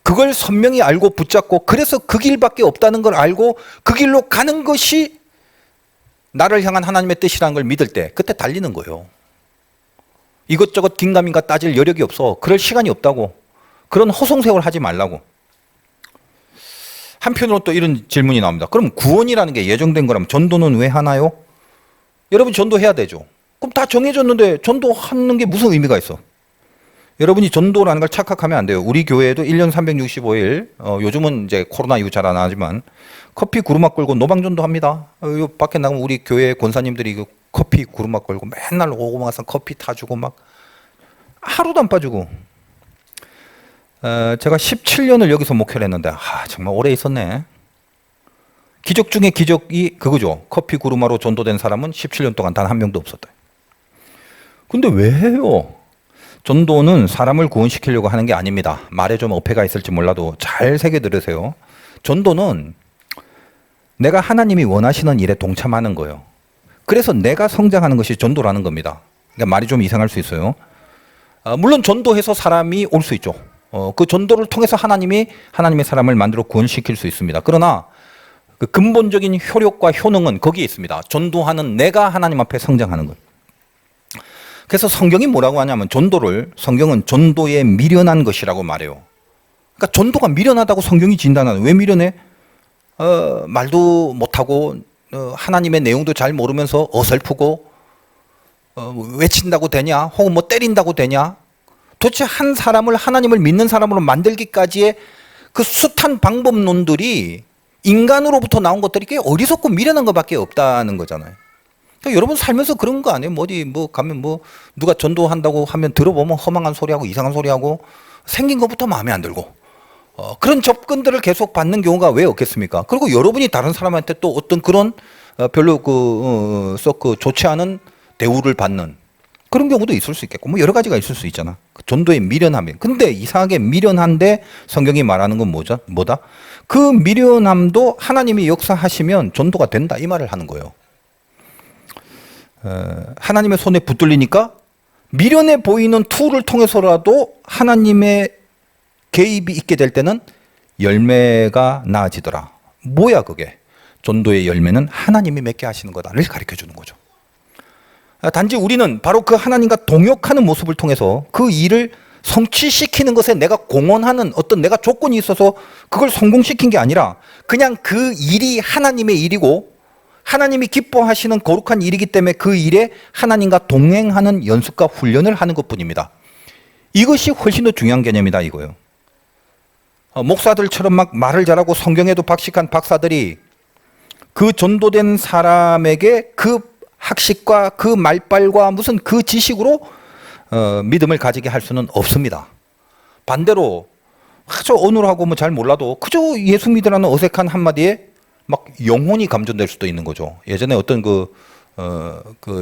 그걸 선명히 알고 붙잡고, 그래서 그 길밖에 없다는 걸 알고 그 길로 가는 것이 나를 향한 하나님의 뜻이라는 걸 믿을 때 그때 달리는 거예요. 이것저것 긴가민가 따질 여력이 없어. 그럴 시간이 없다고. 그런 허송세월 하지 말라고. 한편으로 또 이런 질문이 나옵니다. 그럼 구원이라는 게 예정된 거라면 전도는 왜 하나요? 여러분 전도해야 되죠. 그럼 다 정해졌는데 전도하는 게 무슨 의미가 있어? 여러분이 전도라는 걸 착각하면 안 돼요. 우리 교회에도 1년 365일, 요즘은 이제 코로나 이후 잘 안 하지만 커피 구루마 끌고 노방전도 합니다. 요 밖에 나가면 우리 교회 권사님들이 그 커피 구루마 끌고 맨날 오고 가서 커피 타주고 막 하루도 안 빠지고. 제가 17년을 여기서 목회를 했는데 정말 오래 있었네. 기적 중에 기적이 그거죠. 커피 구루마로 전도된 사람은 17년 동안 단 한 명도 없었다. 근데 왜 해요? 전도는 사람을 구원시키려고 하는 게 아닙니다. 말에 좀 어폐가 있을지 몰라도 잘 새겨 들으세요. 전도는 내가 하나님이 원하시는 일에 동참하는 거예요. 그래서 내가 성장하는 것이 전도라는 겁니다. 그러니까 말이 좀 이상할 수 있어요. 물론 전도해서 사람이 올 수 있죠. 그 전도를 통해서 하나님의 사람을 만들어 구원시킬 수 있습니다. 그러나 그 근본적인 효력과 효능은 거기에 있습니다. 전도하는 내가 하나님 앞에 성장하는 것. 그래서 성경이 뭐라고 하냐면 성경은 전도에 미련한 것이라고 말해요. 그러니까 전도가 미련하다고 성경이 진단하는. 왜 미련해? 말도 못하고 하나님의 내용도 잘 모르면서 어설프고 외친다고 되냐? 혹은 뭐 때린다고 되냐? 도대체 한 사람을 하나님을 믿는 사람으로 만들기까지의 그 숱한 방법론들이 인간으로부터 나온 것들이 꽤 어리석고 미련한 것밖에 없다는 거잖아요. 그러니까 여러분 살면서 그런 거 아니에요? 어디 가면 누가 전도한다고 하면 들어보면 허망한 소리하고 이상한 소리하고 생긴 것부터 마음에 안 들고 그런 접근들을 계속 받는 경우가 왜 없겠습니까? 그리고 여러분이 다른 사람한테 또 어떤 그런 별로 썩 좋지 않은 대우를 받는 그런 경우도 있을 수 있겠고 여러 가지가 있을 수 있잖아. 전도의 미련함이. 근데 이상하게 미련한데 성경이 말하는 건 뭐다? 그 미련함도 하나님이 역사하시면 전도가 된다 이 말을 하는 거예요. 하나님의 손에 붙들리니까 미련해 보이는 툴을 통해서라도 하나님의 개입이 있게 될 때는 열매가 나아지더라. 뭐야 그게? 전도의 열매는 하나님이 맺게 하시는 거다를 가르쳐 주는 거죠. 단지 우리는 바로 그 하나님과 동역하는 모습을 통해서 그 일을 성취시키는 것에 내가 공헌하는 어떤 내가 조건이 있어서 그걸 성공시킨 게 아니라 그냥 그 일이 하나님의 일이고 하나님이 기뻐하시는 거룩한 일이기 때문에 그 일에 하나님과 동행하는 연습과 훈련을 하는 것뿐입니다. 이것이 훨씬 더 중요한 개념이다 이거예요. 목사들처럼 막 말을 잘하고 성경에도 박식한 박사들이 그 전도된 사람에게 그 학식과 그 말빨과 무슨 그 지식으로 믿음을 가지게 할 수는 없습니다. 반대로 아주 어눌하고 뭐 잘 몰라도 그저 예수 믿으라는 어색한 한마디에 막 영혼이 감전될 수도 있는 거죠. 예전에 어떤 그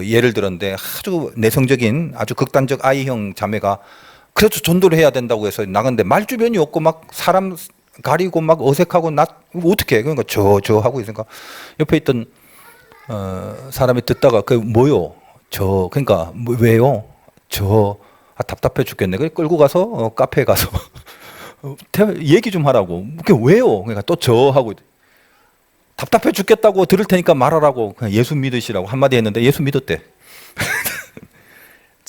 예를 들었는데 아주 내성적인 아주 극단적 아이형 자매가 그래서 전도를 해야 된다고 해서 나갔는데 말 주변이 없고 막 사람 가리고 막 어색하고 어떻게 해? 그러니까 저 하고 있으니까 옆에 있던 사람이 듣다가 그 뭐요? 그러니까 왜요? 답답해 죽겠네. 그래 끌고 가서 카페에 가서 얘기 좀 하라고. 그게 왜요? 그러니까 또 하고 답답해 죽겠다고 들을 테니까 말하라고. 그냥 예수 믿으시라고 한마디 했는데 예수 믿었대.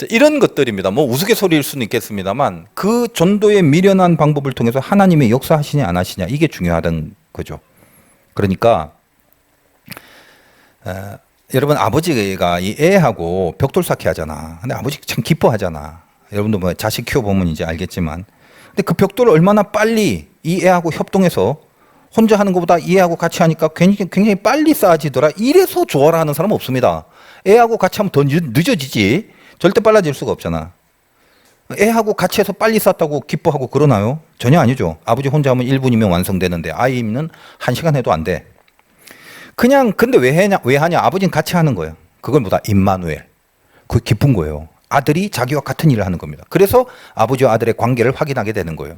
이런 것들입니다. 뭐 우스갯소리일 수는 있겠습니다만 그 전도의 미련한 방법을 통해서 하나님의 역사하시냐 안 하시냐 이게 중요하다는 거죠. 그러니까 여러분 아버지가 이 애하고 벽돌쌓기 하잖아. 근데 아버지 참 기뻐하잖아. 여러분도 뭐 자식 키워보면 이제 알겠지만 근데 그 벽돌을 얼마나 빨리 이 애하고 협동해서 혼자 하는 것보다 애하고 같이 하니까 굉장히 빨리 쌓아지더라. 이래서 좋아라 하는 사람은 없습니다. 애하고 같이 하면 더 늦어지지. 절대 빨라질 수가 없잖아. 애하고 같이 해서 빨리 쌓았다고 기뻐하고 그러나요? 전혀 아니죠. 아버지 혼자 하면 1분이면 완성되는데 아이는 1시간 해도 안 돼. 그냥 근데 왜 하냐? 아버지는 같이 하는 거예요. 그걸 뭐다? 임마누엘. 그게 기쁜 거예요. 아들이 자기와 같은 일을 하는 겁니다. 그래서 아버지와 아들의 관계를 확인하게 되는 거예요.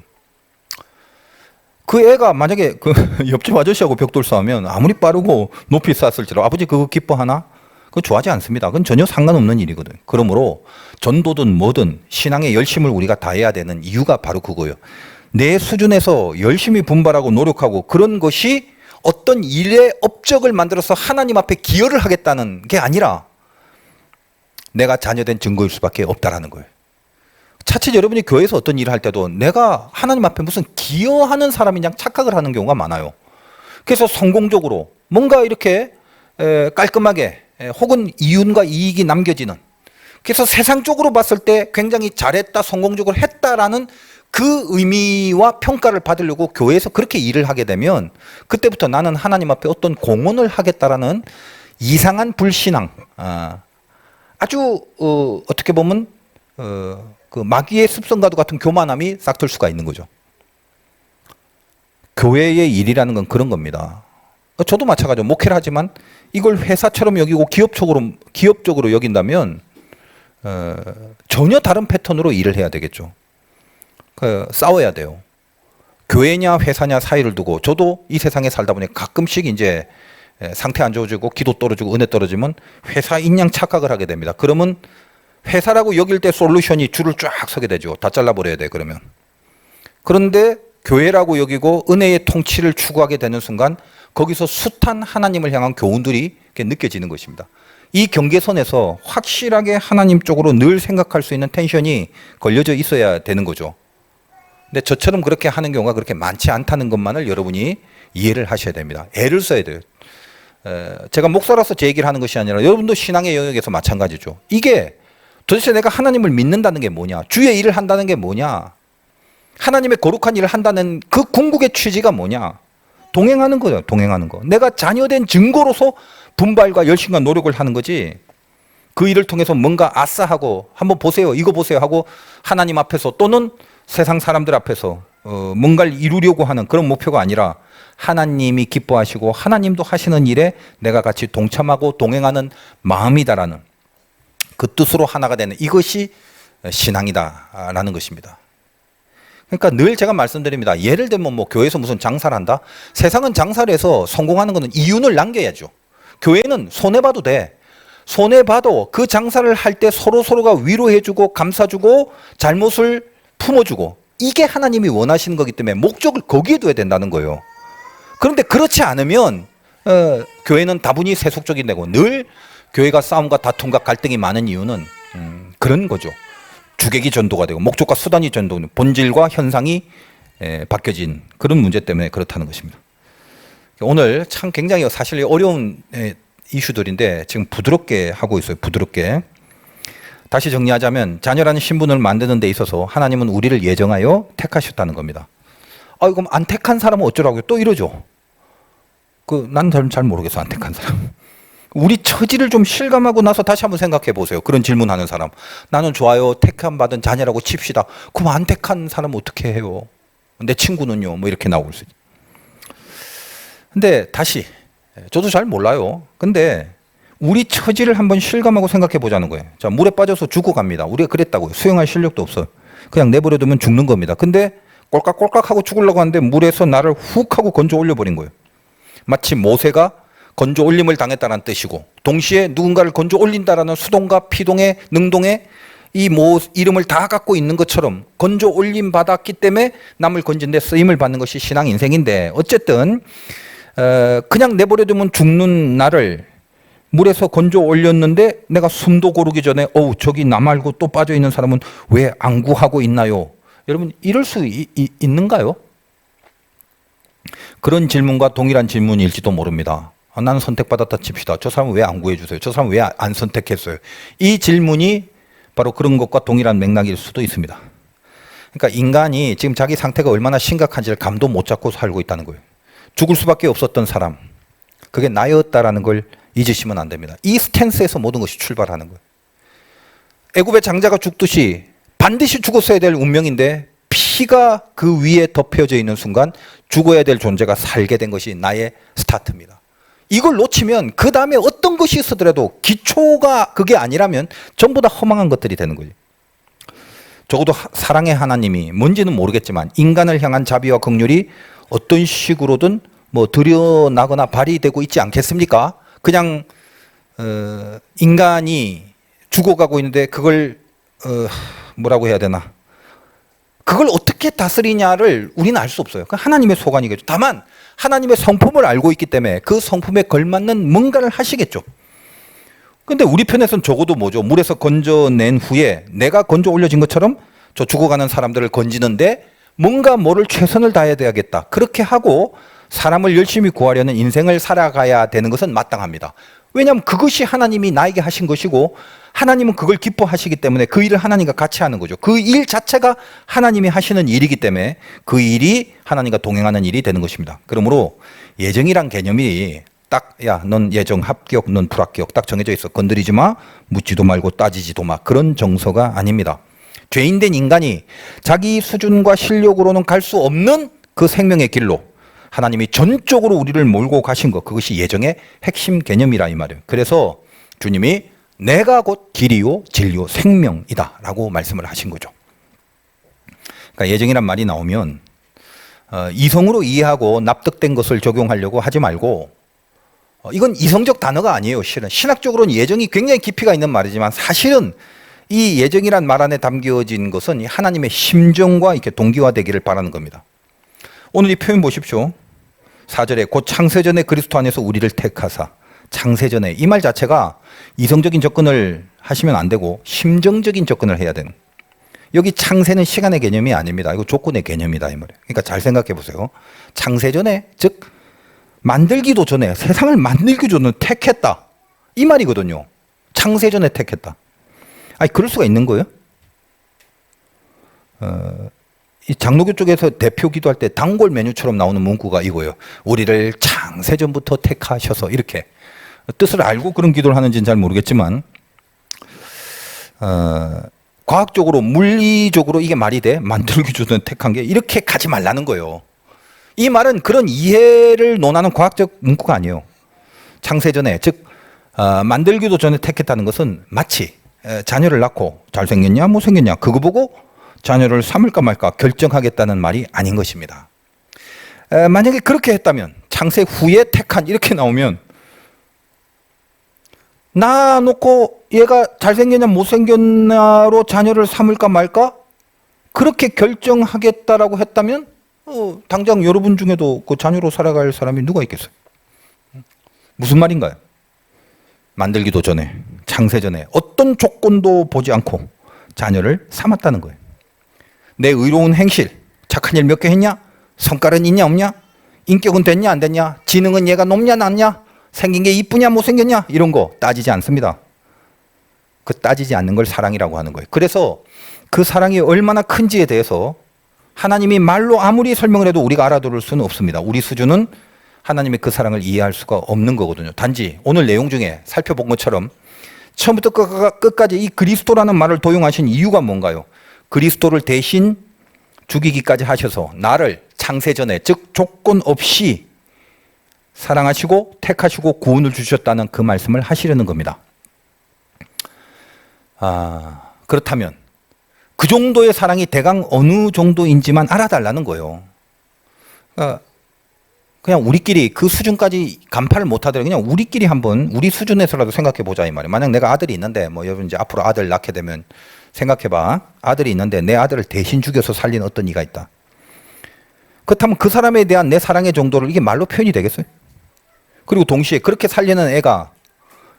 그 애가 만약에 그 옆집 아저씨하고 벽돌 싸우면 아무리 빠르고 높이 쌓았을지라도 아버지 그거 기뻐하나? 그거 좋아하지 않습니다. 그건 전혀 상관없는 일이거든. 그러므로 전도든 뭐든 신앙의 열심을 우리가 다해야 되는 이유가 바로 그거예요. 내 수준에서 열심히 분발하고 노력하고 그런 것이 어떤 일의 업적을 만들어서 하나님 앞에 기여를 하겠다는 게 아니라 내가 자녀된 증거일 수밖에 없다라는 거예요. 차치 여러분이 교회에서 어떤 일을 할 때도 내가 하나님 앞에 무슨 기여하는 사람인 양 착각을 하는 경우가 많아요. 그래서 성공적으로 뭔가 이렇게 깔끔하게 혹은 이윤과 이익이 남겨지는, 그래서 세상적으로 봤을 때 굉장히 잘했다, 성공적으로 했다라는 그 의미와 평가를 받으려고 교회에서 그렇게 일을 하게 되면 그때부터 나는 하나님 앞에 어떤 공헌을 하겠다라는 이상한 불신앙, 아주 어떻게 보면 그 마귀의 습성과도 같은 교만함이 싹틀 수가 있는 거죠. 교회의 일이라는 건 그런 겁니다. 저도 마찬가지로 목회를 하지만 이걸 회사처럼 여기고 기업적으로 여긴다면 전혀 다른 패턴으로 일을 해야 되겠죠. 싸워야 돼요. 교회냐 회사냐 사이를 두고 저도 이 세상에 살다 보니 가끔씩 이제 상태 안 좋아지고 기도 떨어지고 은혜 떨어지면 회사인 양 착각을 하게 됩니다. 그러면 회사라고 여길 때 솔루션이 줄을 쫙 서게 되죠. 다 잘라버려야 돼 그러면. 그런데 교회라고 여기고 은혜의 통치를 추구하게 되는 순간 거기서 숱한 하나님을 향한 교훈들이 느껴지는 것입니다. 이 경계선에서 확실하게 하나님 쪽으로 늘 생각할 수 있는 텐션이 걸려져 있어야 되는 거죠. 근데 저처럼 그렇게 하는 경우가 그렇게 많지 않다는 것만을 여러분이 이해를 하셔야 됩니다. 애를 써야 돼요. 제가 목사라서 제 얘기를 하는 것이 아니라 여러분도 신앙의 영역에서 마찬가지죠. 이게 도대체 내가 하나님을 믿는다는 게 뭐냐? 주의 일을 한다는 게 뭐냐? 하나님의 거룩한 일을 한다는 그 궁극의 취지가 뭐냐? 동행하는 거죠. 동행하는 거. 내가 자녀된 증거로서 분발과 열심과 노력을 하는 거지. 그 일을 통해서 뭔가 아싸하고 한번 보세요. 이거 보세요 하고 하나님 앞에서 또는 세상 사람들 앞에서 뭔가를 이루려고 하는 그런 목표가 아니라 하나님이 기뻐하시고 하나님도 하시는 일에 내가 같이 동참하고 동행하는 마음이다라는 그 뜻으로 하나가 되는 이것이 신앙이다라는 것입니다. 그러니까 늘 제가 말씀드립니다. 예를 들면 뭐 교회에서 무슨 장사를 한다? 세상은 장사를 해서 성공하는 것은 이윤을 남겨야죠. 교회는 손해봐도 돼. 손해봐도 그 장사를 할 때 서로가 위로해주고 감싸주고 잘못을 품어주고 이게 하나님이 원하시는 거기 때문에 목적을 거기에 둬야 된다는 거예요. 그런데 그렇지 않으면 교회는 다분히 세속적인 데고 늘 교회가 싸움과 다툼과 갈등이 많은 이유는 그런 거죠. 주객이 전도가 되고 목적과 수단이 전도되고 본질과 현상이 바뀌어진 그런 문제 때문에 그렇다는 것입니다. 오늘 참 굉장히 사실 어려운 이슈들인데 지금 부드럽게 하고 있어요. 부드럽게. 다시 정리하자면 자녀라는 신분을 만드는 데 있어서 하나님은 우리를 예정하여 택하셨다는 겁니다. 그럼 안 택한 사람은 어쩌라고요? 또 이러죠. 난 잘 모르겠어. 안 택한 사람. 우리 처지를 좀 실감하고 나서 다시 한번 생각해 보세요. 그런 질문하는 사람. 나는 좋아요. 택함 받은 자녀라고 칩시다. 그럼 안 택한 사람은 어떻게 해요? 내 친구는요. 뭐 이렇게 나올 수 있죠. 근데 다시 저도 잘 몰라요. 근데 우리 처지를 한번 실감하고 생각해 보자는 거예요. 자, 물에 빠져서 죽어갑니다. 우리가 그랬다고요. 수영할 실력도 없어요. 그냥 내버려두면 죽는 겁니다. 근데 꼴깍꼴깍 하고 죽으려고 하는데 물에서 나를 훅 하고 건져 올려버린 거예요. 마치 모세가 건져 올림을 당했다는 뜻이고 동시에 누군가를 건져 올린다라는 수동과 피동의 능동의 이 이름을 다 갖고 있는 것처럼 건져 올림 받았기 때문에 남을 건진 데 쓰임을 받는 것이 신앙 인생인데 어쨌든 그냥 내버려두면 죽는 나를 물에서 건져 올렸는데 내가 숨도 고르기 전에 저기 나 말고 또 빠져있는 사람은 왜 안 구하고 있나요? 여러분 이럴 수 있는가요? 그런 질문과 동일한 질문일지도 모릅니다. 나는 선택받았다 칩시다. 저 사람은 왜 안 구해주세요? 저 사람은 왜 안 선택했어요? 이 질문이 바로 그런 것과 동일한 맥락일 수도 있습니다. 그러니까 인간이 지금 자기 상태가 얼마나 심각한지를 감도 못 잡고 살고 있다는 거예요. 죽을 수밖에 없었던 사람, 그게 나였다라는 걸 잊으시면 안 됩니다. 이 스탠스에서 모든 것이 출발하는 거예요. 애굽의 장자가 죽듯이 반드시 죽었어야 될 운명인데 피가 그 위에 덮여져 있는 순간 죽어야 될 존재가 살게 된 것이 나의 스타트입니다. 이걸 놓치면 그 다음에 어떤 것이 있었더라도 기초가 그게 아니라면 전부 다 허망한 것들이 되는 거지. 적어도 사랑의 하나님이 뭔지는 모르겠지만 인간을 향한 자비와 긍휼이 어떤 식으로든 뭐 드러나거나 발휘되고 있지 않겠습니까? 그냥 인간이 죽어가고 있는데 그걸 뭐라고 해야 되나? 그걸 어떻게 다스리냐를 우리는 알 수 없어요. 그 하나님의 소관이겠죠. 다만 하나님의 성품을 알고 있기 때문에 그 성품에 걸맞는 뭔가를 하시겠죠. 근데 우리 편에서는 적어도 뭐죠? 물에서 건져낸 후에 내가 건져 올려진 것처럼 저 죽어가는 사람들을 건지는데 뭔가 뭐를 최선을 다해야 되겠다. 그렇게 하고 사람을 열심히 구하려는 인생을 살아가야 되는 것은 마땅합니다. 왜냐하면 그것이 하나님이 나에게 하신 것이고 하나님은 그걸 기뻐하시기 때문에 그 일을 하나님과 같이 하는 거죠. 그 일 자체가 하나님이 하시는 일이기 때문에 그 일이 하나님과 동행하는 일이 되는 것입니다. 그러므로 예정이란 개념이 딱, 야, 넌 예정 합격, 넌 불합격 딱 정해져 있어. 건드리지 마, 묻지도 말고 따지지도 마. 그런 정서가 아닙니다. 죄인된 인간이 자기 수준과 실력으로는 갈 수 없는 그 생명의 길로 하나님이 전적으로 우리를 몰고 가신 것, 그것이 예정의 핵심 개념이라 이 말이에요. 그래서 주님이 내가 곧 길이요 진리요 생명이다 라고 말씀을 하신 거죠. 그러니까 예정이란 말이 나오면 이성으로 이해하고 납득된 것을 적용하려고 하지 말고 이건 이성적 단어가 아니에요. 실은 신학적으로는 예정이 굉장히 깊이가 있는 말이지만 사실은 이 예정이란 말 안에 담겨진 것은 하나님의 심정과 이렇게 동기화되기를 바라는 겁니다. 오늘 이 표현 보십시오. 4절에 곧 창세전에 그리스도 안에서 우리를 택하사. 창세전에 이 말 자체가 이성적인 접근을 하시면 안 되고 심정적인 접근을 해야 되는. 여기 창세는 시간의 개념이 아닙니다. 이거 조건의 개념이다 이 말이에요. 그러니까 잘 생각해 보세요. 창세전에 즉 만들기도 전에 세상을 만들기 전에 택했다 이 말이거든요. 창세전에 택했다. 아니 그럴 수가 있는 거예요? 이 장로교 쪽에서 대표 기도할 때 단골 메뉴처럼 나오는 문구가 이거예요. 우리를 창세전부터 택하셔서 이렇게 뜻을 알고 그런 기도를 하는지는 잘 모르겠지만 과학적으로 물리적으로 이게 말이 돼? 만들기 전에 택한 게 이렇게 가지 말라는 거예요. 이 말은 그런 이해를 논하는 과학적 문구가 아니에요. 창세전에 즉 만들기도 전에 택했다는 것은 마치 자녀를 낳고 잘생겼냐 못생겼냐 그거 보고 자녀를 삼을까 말까 결정하겠다는 말이 아닌 것입니다. 만약에 그렇게 했다면 창세 후에 택한 이렇게 나오면 나 놓고 얘가 잘생겼냐 못생겼냐로 자녀를 삼을까 말까 그렇게 결정하겠다라고 했다면 당장 여러분 중에도 그 자녀로 살아갈 사람이 누가 있겠어요? 무슨 말인가요? 만들기도 전에 창세전에 어떤 조건도 보지 않고 자녀를 삼았다는 거예요. 내 의로운 행실, 착한 일 몇 개 했냐? 성깔은 있냐 없냐? 인격은 됐냐 안 됐냐? 지능은 얘가 높냐 낮냐? 생긴 게 이쁘냐 못생겼냐? 이런 거 따지지 않습니다. 그 따지지 않는 걸 사랑이라고 하는 거예요. 그래서 그 사랑이 얼마나 큰지에 대해서 하나님이 말로 아무리 설명을 해도 우리가 알아들을 수는 없습니다. 우리 수준은 하나님의 그 사랑을 이해할 수가 없는 거거든요. 단지 오늘 내용 중에 살펴본 것처럼 처음부터 끝까지 이 그리스도라는 말을 도용하신 이유가 뭔가요? 그리스도를 대신 죽이기까지 하셔서 나를 창세전에 즉 조건 없이 사랑하시고 택하시고 구원을 주셨다는 그 말씀을 하시려는 겁니다. 그렇다면 그 정도의 사랑이 대강 어느 정도인지만 알아달라는 거예요. 그냥 우리끼리 그 수준까지 간파를 못하더라도 그냥 우리끼리 한번 우리 수준에서라도 생각해 보자 이 말이에요. 만약 내가 아들이 있는데 뭐 여러분 이제 앞으로 아들 낳게 되면 생각해봐. 아들이 있는데 내 아들을 대신 죽여서 살린 어떤 이가 있다. 그렇다면 그 사람에 대한 내 사랑의 정도를 이게 말로 표현이 되겠어요? 그리고 동시에 그렇게 살리는 애가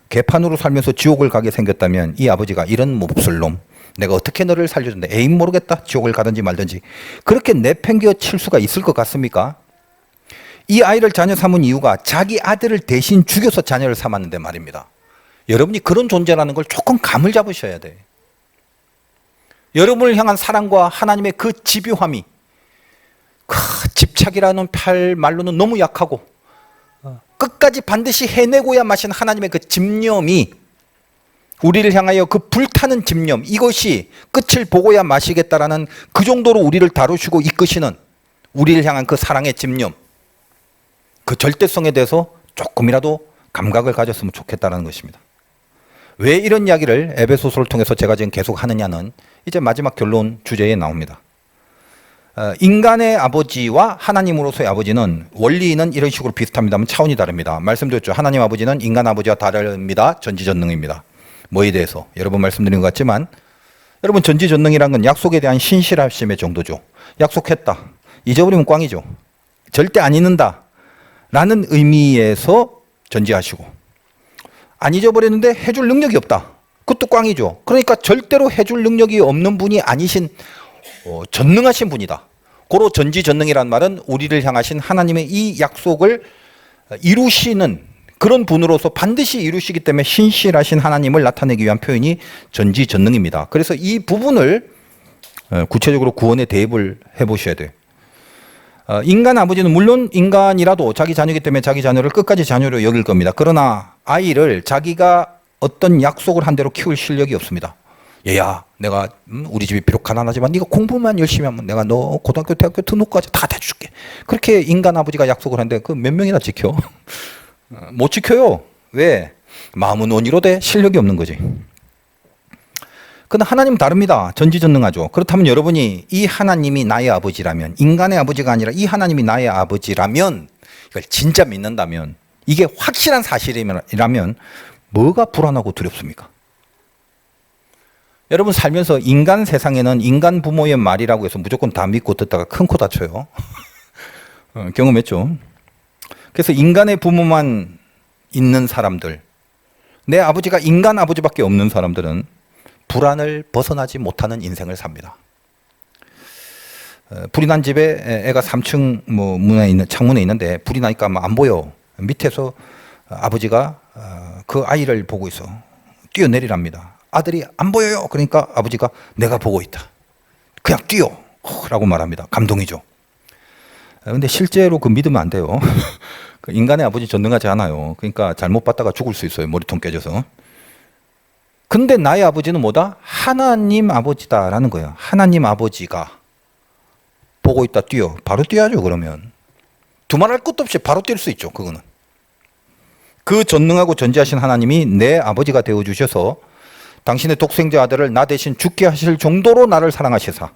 개판으로 살면서 지옥을 가게 생겼다면 이 아버지가 이런 몹쓸 놈 내가 어떻게 너를 살려준다. 에이 모르겠다. 지옥을 가든지 말든지 그렇게 내팽겨 칠 수가 있을 것 같습니까? 이 아이를 자녀 삼은 이유가 자기 아들을 대신 죽여서 자녀를 삼았는데 말입니다. 여러분이 그런 존재라는 걸 조금 감을 잡으셔야 돼. 여러분을 향한 사랑과 하나님의 그 집요함이 집 애착이라는 말로는 너무 약하고 끝까지 반드시 해내고야 마신 하나님의 그 집념이 우리를 향하여 그 불타는 집념, 이것이 끝을 보고야 마시겠다라는 그 정도로 우리를 다루시고 이끄시는 우리를 향한 그 사랑의 집념, 그 절대성에 대해서 조금이라도 감각을 가졌으면 좋겠다는 것입니다. 왜 이런 이야기를 에베소서를 통해서 제가 지금 계속 하느냐는 이제 마지막 결론 주제에 나옵니다. 인간의 아버지와 하나님으로서의 아버지는 원리는 이런 식으로 비슷합니다만 차원이 다릅니다. 말씀드렸죠. 하나님 아버지는 인간 아버지와 다릅니다. 전지전능입니다. 뭐에 대해서 여러 번 말씀드린 것 같지만, 여러분 전지전능이란 건 약속에 대한 신실하심의 정도죠. 약속했다, 잊어버리면 꽝이죠. 절대 안 잊는다 라는 의미에서 전지하시고, 안 잊어버렸는데 해줄 능력이 없다, 그것도 꽝이죠. 그러니까 절대로 해줄 능력이 없는 분이 아니신 전능하신 분이다. 고로 전지전능이란 말은 우리를 향하신 하나님의 이 약속을 이루시는 그런 분으로서 반드시 이루시기 때문에 신실하신 하나님을 나타내기 위한 표현이 전지전능입니다. 그래서 이 부분을 구체적으로 구원에 대입을 해보셔야 돼요. 인간 아버지는 물론 인간이라도 자기 자녀이기 때문에 자기 자녀를 끝까지 자녀로 여길 겁니다. 그러나 아이를 자기가 어떤 약속을 한 대로 키울 실력이 없습니다. 얘야, 내가 우리 집이 비록 가난하지만 네가 공부만 열심히 하면 내가 너 고등학교, 대학교 등록까지 다 대줄게. 그렇게 인간 아버지가 약속을 하는데 그 몇 명이나 지켜? 못 지켜요. 왜? 마음은 원이로 돼 실력이 없는 거지. 그런데 하나님은 다릅니다. 전지전능하죠. 그렇다면 여러분이 이 하나님이 나의 아버지라면, 인간의 아버지가 아니라 이 하나님이 나의 아버지라면, 이걸 진짜 믿는다면, 이게 확실한 사실이라면 뭐가 불안하고 두렵습니까? 여러분 살면서 인간 세상에는 인간 부모의 말이라고 해서 무조건 다 믿고 듣다가 큰 코 다쳐요. 경험했죠. 그래서 인간의 부모만 있는 사람들, 내 아버지가 인간 아버지밖에 없는 사람들은 불안을 벗어나지 못하는 인생을 삽니다. 불이 난 집에 애가 3층 문에 있는 창문에 있는데 불이 나니까 안 보여. 밑에서 아버지가 그 아이를 보고 있어. 뛰어내리랍니다. 아들이 안 보여요. 그러니까 아버지가 내가 보고 있다, 그냥 뛰어 라고 말합니다. 감동이죠. 근데 실제로 그 믿으면 안 돼요. 인간의 아버지 전능하지 않아요. 그러니까 잘못 봤다가 죽을 수 있어요. 머리통 깨져서. 근데 나의 아버지는 뭐다? 하나님 아버지다라는 거예요. 하나님 아버지가 보고 있다, 뛰어. 바로 뛰어야죠. 그러면 두말할 것도 없이 바로 뛸 수 있죠. 그거는 그 전능하고 전지하신 하나님이 내 아버지가 되어주셔서 당신의 독생자 아들을 나 대신 죽게 하실 정도로 나를 사랑하시사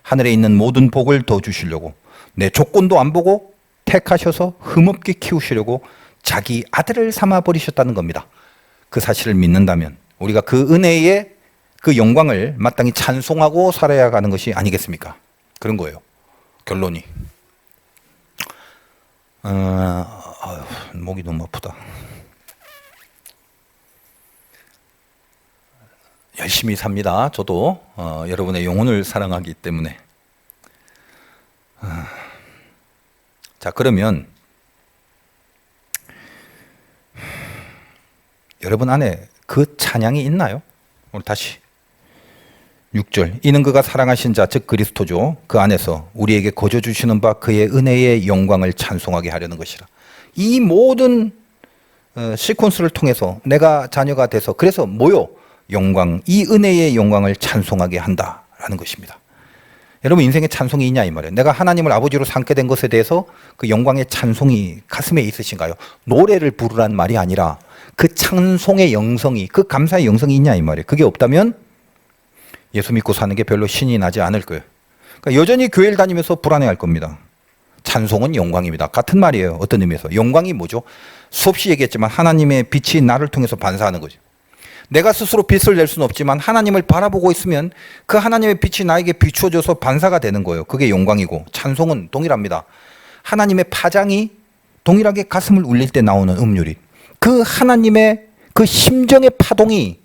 하늘에 있는 모든 복을 더 주시려고 내 조건도 안 보고 택하셔서 흠없게 키우시려고 자기 아들을 삼아 버리셨다는 겁니다. 그 사실을 믿는다면 우리가 그 은혜의 그 영광을 마땅히 찬송하고 살아야 하는 것이 아니겠습니까? 그런 거예요. 결론이. 목이 너무 아프다. 열심히 삽니다. 저도 여러분의 영혼을 사랑하기 때문에. 자, 그러면 여러분 안에 그 찬양이 있나요? 오늘 다시 6절, 이는 그가 사랑하신 자 즉 그리스도죠. 그 안에서 우리에게 거저 주시는 바 그의 은혜의 영광을 찬송하게 하려는 것이라. 이 모든 시퀀스를 통해서 내가 자녀가 돼서 그래서 뭐요? 영광, 이 은혜의 영광을 찬송하게 한다라는 것입니다. 여러분 인생에 찬송이 있냐 이 말이에요. 내가 하나님을 아버지로 삼게 된 것에 대해서 그 영광의 찬송이 가슴에 있으신가요? 노래를 부르라는 말이 아니라 그 찬송의 영성이, 그 감사의 영성이 있냐 이 말이에요. 그게 없다면 예수 믿고 사는 게 별로 신이 나지 않을 거예요. 그러니까 여전히 교회를 다니면서 불안해할 겁니다. 찬송은 영광입니다. 같은 말이에요. 어떤 의미에서. 영광이 뭐죠? 수없이 얘기했지만 하나님의 빛이 나를 통해서 반사하는 거죠. 내가 스스로 빛을 낼 수는 없지만 하나님을 바라보고 있으면 그 하나님의 빛이 나에게 비추어져서 반사가 되는 거예요. 그게 영광이고, 찬송은 동일합니다. 하나님의 파장이 동일하게 가슴을 울릴 때 나오는 음률이, 그 하나님의 그 심정의 파동이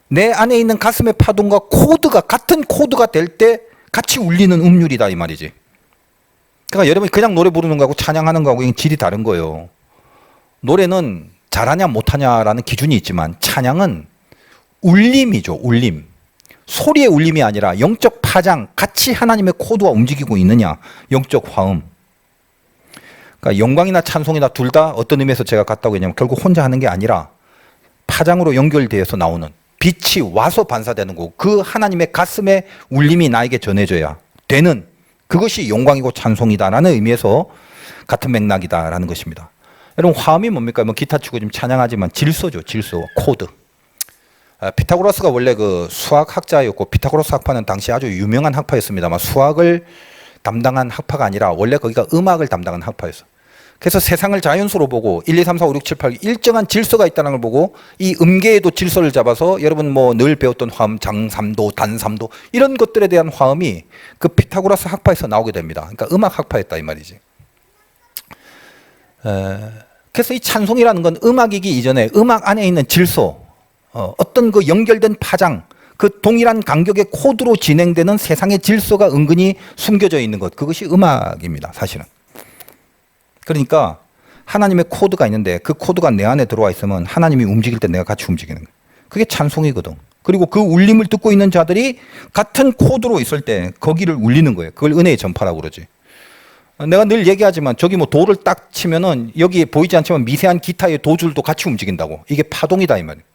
내 안에 있는 가슴의 파동과 코드가 같은 코드가 될 때 같이 울리는 음률이다 이 말이지. 그러니까 여러분이 그냥 노래 부르는 거하고 찬양하는 거하고 질이 다른 거예요. 노래는 잘하냐 못하냐라는 기준이 있지만 찬양은 울림이죠. 울림. 소리의 울림이 아니라 영적 파장, 같이 하나님의 코드와 움직이고 있느냐, 영적 화음. 그러니까 영광이나 찬송이나 둘 다 어떤 의미에서 제가 같다고 했냐면 결국 혼자 하는 게 아니라 파장으로 연결되어서 나오는 빛이 와서 반사되는 거고 그 하나님의 가슴의 울림이 나에게 전해져야 되는 그것이 영광이고 찬송이다라는 의미에서 같은 맥락이다라는 것입니다. 여러분 화음이 뭡니까? 뭐 기타 치고 좀 찬양하지만 질서죠. 질서, 코드. 피타고라스가 원래 그 수학학자였고 피타고라스 학파는 당시 아주 유명한 학파였습니다만 수학을 담당한 학파가 아니라 원래 거기가 음악을 담당한 학파였어. 그래서 세상을 자연수로 보고 1, 2, 3, 4, 5, 6, 7, 8 일정한 질서가 있다는 걸 보고 이 음계에도 질서를 잡아서 여러분 뭐 늘 배웠던 화음 장삼도 단삼도 이런 것들에 대한 화음이 그 피타고라스 학파에서 나오게 됩니다. 그러니까 음악 학파였다 이 말이지. 그래서 이 찬송이라는 건 음악이기 이전에 음악 안에 있는 질서 어떤 그 연결된 파장 그 동일한 간격의 코드로 진행되는 세상의 질서가 은근히 숨겨져 있는 것 그것이 음악입니다. 사실은. 그러니까 하나님의 코드가 있는데 그 코드가 내 안에 들어와 있으면 하나님이 움직일 때 내가 같이 움직이는 거예요. 그게 찬송이거든. 그리고 그 울림을 듣고 있는 자들이 같은 코드로 있을 때 거기를 울리는 거예요. 그걸 은혜의 전파라고 그러지. 내가 늘 얘기하지만 저기 뭐 도를 딱 치면은 여기 보이지 않지만 미세한 기타의 도줄도 같이 움직인다고. 이게 파동이다 이 말이에요.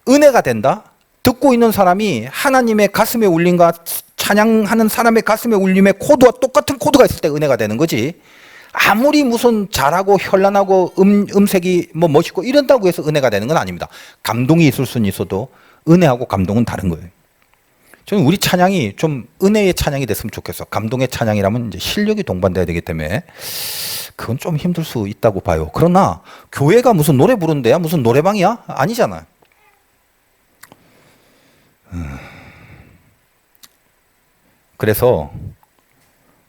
은혜가 된다. 듣고 있는 사람이 하나님의 가슴의 울림과 찬양하는 사람의 가슴의 울림의 코드와 똑같은 코드가 있을 때 은혜가 되는 거지. 아무리 무슨 잘하고 현란하고 음색이 뭐 멋있고 이런다고 해서 은혜가 되는 건 아닙니다. 감동이 있을 수는 있어도 은혜하고 감동은 다른 거예요. 저는 우리 찬양이 좀 은혜의 찬양이 됐으면 좋겠어. 감동의 찬양이라면 이제 실력이 동반돼야 되기 때문에 그건 좀 힘들 수 있다고 봐요. 그러나 교회가 무슨 노래 부르는 데야? 무슨 노래방이야? 아니잖아요. 그래서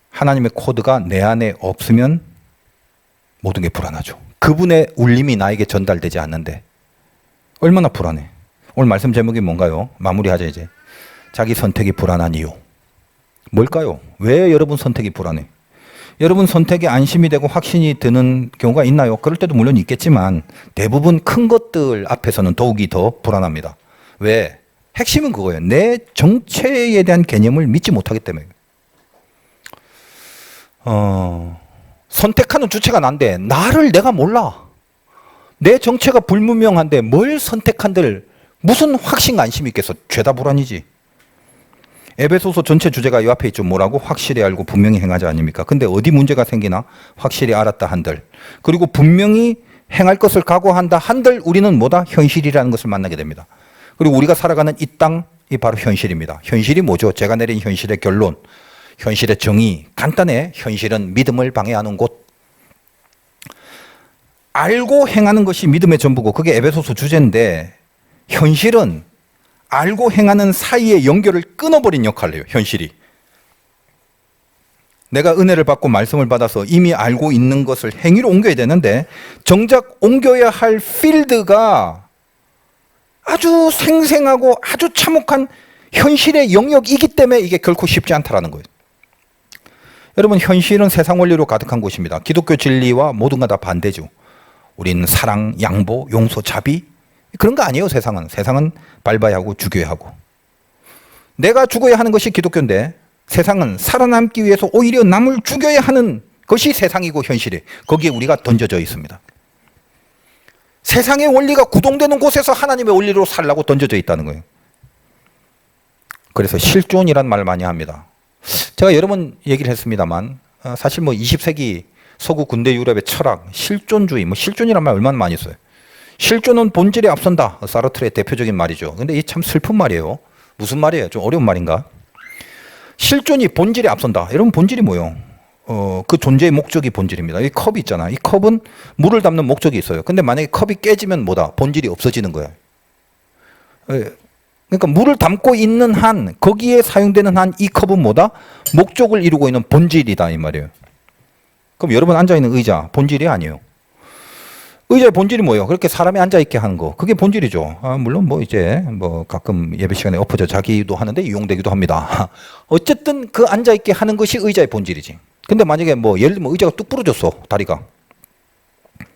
하나님의 코드가 내 안에 없으면 모든 게 불안하죠. 그분의 울림이 나에게 전달되지 않는데 얼마나 불안해. 오늘 말씀 제목이 뭔가요? 마무리하자 이제. 자기 선택이 불안한 이유. 뭘까요? 왜 여러분 선택이 불안해? 여러분 선택에 안심이 되고 확신이 드는 경우가 있나요? 그럴 때도 물론 있겠지만 대부분 큰 것들 앞에서는 더욱이 더 불안합니다. 왜? 핵심은 그거예요. 내 정체에 대한 개념을 믿지 못하기 때문에. 선택하는 주체가 난데 나를 내가 몰라. 내 정체가 불분명한데 뭘 선택한들 무슨 확신 안심이 있겠어. 죄다 불안이지. 에베소서 전체 주제가 이 앞에 있죠. 뭐라고? 확실히 알고 분명히 행하자 아닙니까? 근데 어디 문제가 생기나? 확실히 알았다 한들. 그리고 분명히 행할 것을 각오한다 한들 우리는 뭐다? 현실이라는 것을 만나게 됩니다. 그리고 우리가 살아가는 이 땅이 바로 현실입니다. 현실이 뭐죠? 제가 내린 현실의 결론. 현실의 정의. 간단해. 현실은 믿음을 방해하는 곳. 알고 행하는 것이 믿음의 전부고 그게 에베소서 주제인데 현실은 알고 행하는 사이의 연결을 끊어버린 역할을 해요. 현실이. 내가 은혜를 받고 말씀을 받아서 이미 알고 있는 것을 행위로 옮겨야 되는데 정작 옮겨야 할 필드가 아주 생생하고 아주 참혹한 현실의 영역이기 때문에 이게 결코 쉽지 않다라는 거예요. 여러분 현실은 세상 원리로 가득한 곳입니다. 기독교 진리와 모든 거 다 반대죠. 우리는 사랑, 양보, 용서, 자비 그런 거 아니에요. 세상은. 세상은 밟아야 하고 죽여야 하고. 내가 죽어야 하는 것이 기독교인데 세상은 살아남기 위해서 오히려 남을 죽여야 하는 것이 세상이고 현실이에요. 거기에 우리가 던져져 있습니다. 세상의 원리가 구동되는 곳에서 하나님의 원리로 살라고 던져져 있다는 거예요. 그래서 실존이란 말을 많이 합니다. 제가 여러 번 얘기를 했습니다만 사실 뭐 20세기 서구 근대 유럽의 철학, 실존주의, 뭐 실존이란 말 얼마나 많이 써요. 실존은 본질에 앞선다. 사르트르의 대표적인 말이죠. 근데 이게 참 슬픈 말이에요. 무슨 말이에요? 좀 어려운 말인가? 실존이 본질에 앞선다. 여러분 본질이 뭐예요? 그 존재의 목적이 본질입니다. 이 컵이 있잖아. 이 컵은 물을 담는 목적이 있어요. 근데 만약에 컵이 깨지면 뭐다? 본질이 없어지는 거야. 그러니까 물을 담고 있는 한, 거기에 사용되는 한 이 컵은 뭐다? 목적을 이루고 있는 본질이다 이 말이에요. 그럼 여러분 앉아있는 의자 본질이 아니에요. 의자의 본질이 뭐예요? 그렇게 사람이 앉아있게 하는 거. 그게 본질이죠. 물론 뭐 이제 뭐 가끔 예배 시간에 엎어져 자기도 하는데 이용되기도 합니다. 어쨌든 그 앉아있게 하는 것이 의자의 본질이지. 근데 만약에 뭐 예를 들면 의자가 뚝 부러졌어. 다리가.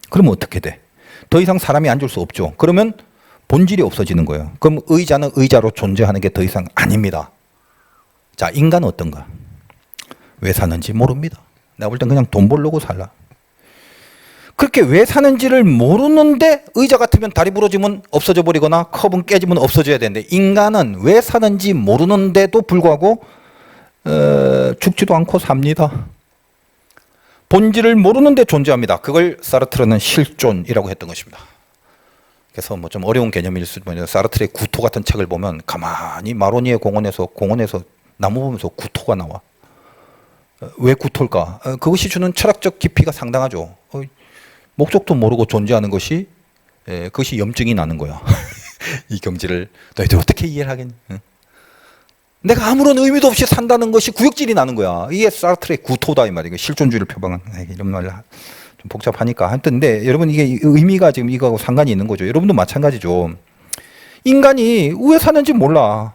그러면 어떻게 돼? 더 이상 사람이 앉을 수 없죠. 그러면 본질이 없어지는 거예요. 그럼 의자는 의자로 존재하는 게 더 이상 아닙니다. 자, 인간은 어떤가? 왜 사는지 모릅니다. 내가 볼 땐 그냥 돈 벌려고 살라. 그렇게 왜 사는지를 모르는데 의자 같으면 다리 부러지면 없어져 버리거나 컵은 깨지면 없어져야 되는데 인간은 왜 사는지 모르는데도 불구하고 죽지도 않고 삽니다. 본질을 모르는데 존재합니다. 그걸 사르트르는 실존이라고 했던 것입니다. 그래서 뭐 좀 어려운 개념일 수도 있는데 사르트르의 구토 같은 책을 보면 가만히 마로니에 공원에서 나무 보면서 구토가 나와. 왜 구토일까? 그것이 주는 철학적 깊이가 상당하죠. 목적도 모르고 존재하는 것이 그것이 염증이 나는 거야. 이 경지를 너희들 어떻게 이해를 하겠니? 내가 아무런 의미도 없이 산다는 것이 구역질이 나는 거야. 이게 사르트르의 구토다 이 말이야. 실존주의를 표방한 이런 말 좀 복잡하니까. 하여튼 근데 여러분 이게 의미가 지금 이거하고 상관이 있는 거죠. 여러분도 마찬가지죠. 인간이 왜 사는지 몰라.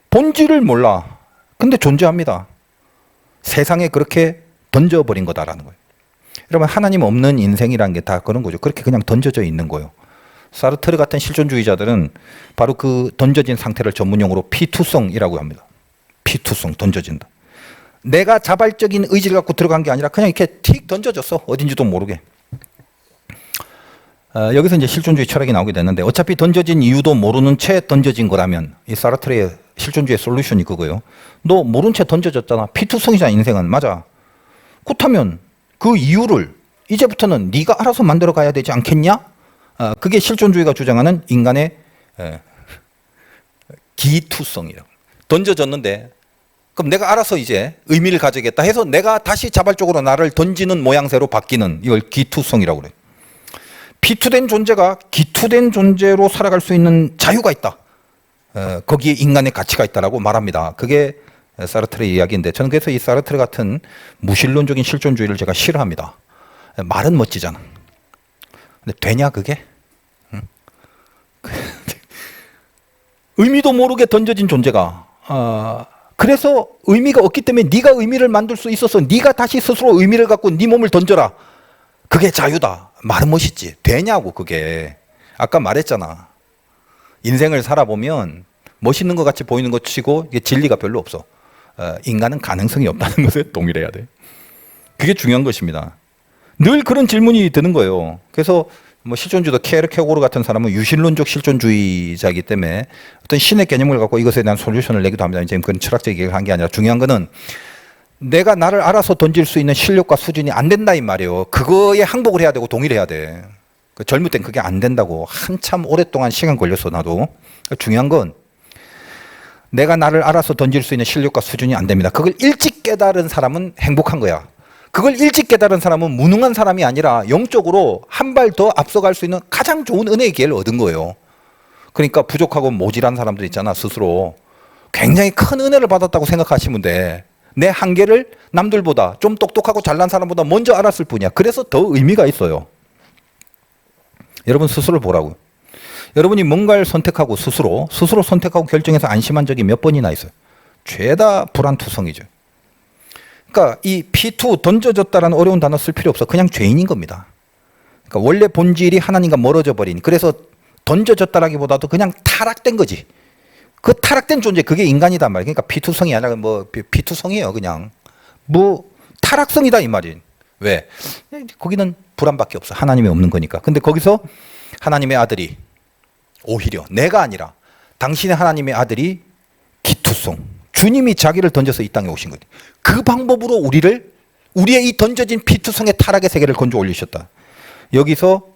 본질을 몰라. 근데 존재합니다. 세상에 그렇게 던져버린 거다라는 거예요. 여러분 하나님 없는 인생이라는 게 다 그런 거죠. 그렇게 그냥 던져져 있는 거예요. 사르트르 같은 실존주의자들은 바로 그 던져진 상태를 전문용어로 피투성이라고 합니다. 피투성, 던져진다. 내가 자발적인 의지를 갖고 들어간 게 아니라 그냥 이렇게 틱 던져졌어. 어딘지도 모르게. 여기서 이제 실존주의 철학이 나오게 됐는데 어차피 던져진 이유도 모르는 채 던져진 거라면 이 사르트르의 실존주의 솔루션이 그거예요. 너 모른 채 던져졌잖아. 피투성이잖아 인생은. 맞아. 그렇다면 그 이유를 이제부터는 네가 알아서 만들어 가야 되지 않겠냐? 그게 실존주의가 주장하는 인간의 기투성이라고. 던져졌는데 그럼 내가 알아서 이제 의미를 가지겠다 해서 내가 다시 자발적으로 나를 던지는 모양새로 바뀌는 이걸 기투성이라고 그래요. 피투된 존재가 기투된 존재로 살아갈 수 있는 자유가 있다. 거기에 인간의 가치가 있다라고 말합니다. 그게 사르트르의 이야기인데 저는 그래서 이 사르트르 같은 무신론적인 실존주의를 제가 싫어합니다. 말은 멋지잖아. 근데 되냐 그게? 응? 의미도 모르게 던져진 존재가 그래서 의미가 없기 때문에 네가 의미를 만들 수 있어서 네가 다시 스스로 의미를 갖고 네 몸을 던져라. 그게 자유다. 말은 멋있지. 되냐고 그게. 아까 말했잖아. 인생을 살아보면 멋있는 것 같이 보이는 것 치고 이게 진리가 별로 없어. 인간은 가능성이 없다는 것에 동일해야 돼. 그게 중요한 것입니다. 늘 그런 질문이 드는 거예요. 그래서 뭐 실존주의도 케르케고르 같은 사람은 유신론적 실존주의자이기 때문에 어떤 신의 개념을 갖고 이것에 대한 솔루션을 내기도 합니다. 이제 그런 철학적 얘기를 한 게 아니라 중요한 거는 내가 나를 알아서 던질 수 있는 실력과 수준이 안 된다 이 말이에요. 그거에 항복을 해야 되고 동일해야 돼. 젊을 땐 그게 안 된다고. 한참 오랫동안 시간 걸렸어 나도. 중요한 건 내가 나를 알아서 던질 수 있는 실력과 수준이 안 됩니다. 그걸 일찍 깨달은 사람은 행복한 거야. 그걸 일찍 깨달은 사람은 무능한 사람이 아니라 영적으로 한 발 더 앞서갈 수 있는 가장 좋은 은혜의 기회를 얻은 거예요. 그러니까 부족하고 모질한 사람들 있잖아 스스로. 굉장히 큰 은혜를 받았다고 생각하시면 돼. 내 한계를 남들보다 좀 똑똑하고 잘난 사람보다 먼저 알았을 뿐이야. 그래서 더 의미가 있어요. 여러분 스스로를 보라고요. 여러분이 뭔가를 선택하고 스스로 선택하고 결정해서 안심한 적이 몇 번이나 있어요. 죄다 불안투성이죠. 그러니까 이 P2 던져졌다라는 어려운 단어 쓸 필요 없어. 그냥 죄인인 겁니다. 그러니까 원래 본질이 하나님과 멀어져 버린. 그래서 던져졌다라기보다도 그냥 타락된 거지. 그 타락된 존재 그게 인간이단 말이에요. 그러니까 P2성이 아니라 뭐 P2성이에요. 그냥 뭐 타락성이다 이 말이. 왜? 거기는 불안밖에 없어. 하나님이 없는 거니까. 근데 거기서 하나님의 아들이 오히려 내가 아니라 당신의 하나님의 아들이 기투성. 주님이 자기를 던져서 이 땅에 오신 거지. 그 방법으로 우리의 이 던져진 피투성의 타락의 세계를 건져 올리셨다. 여기서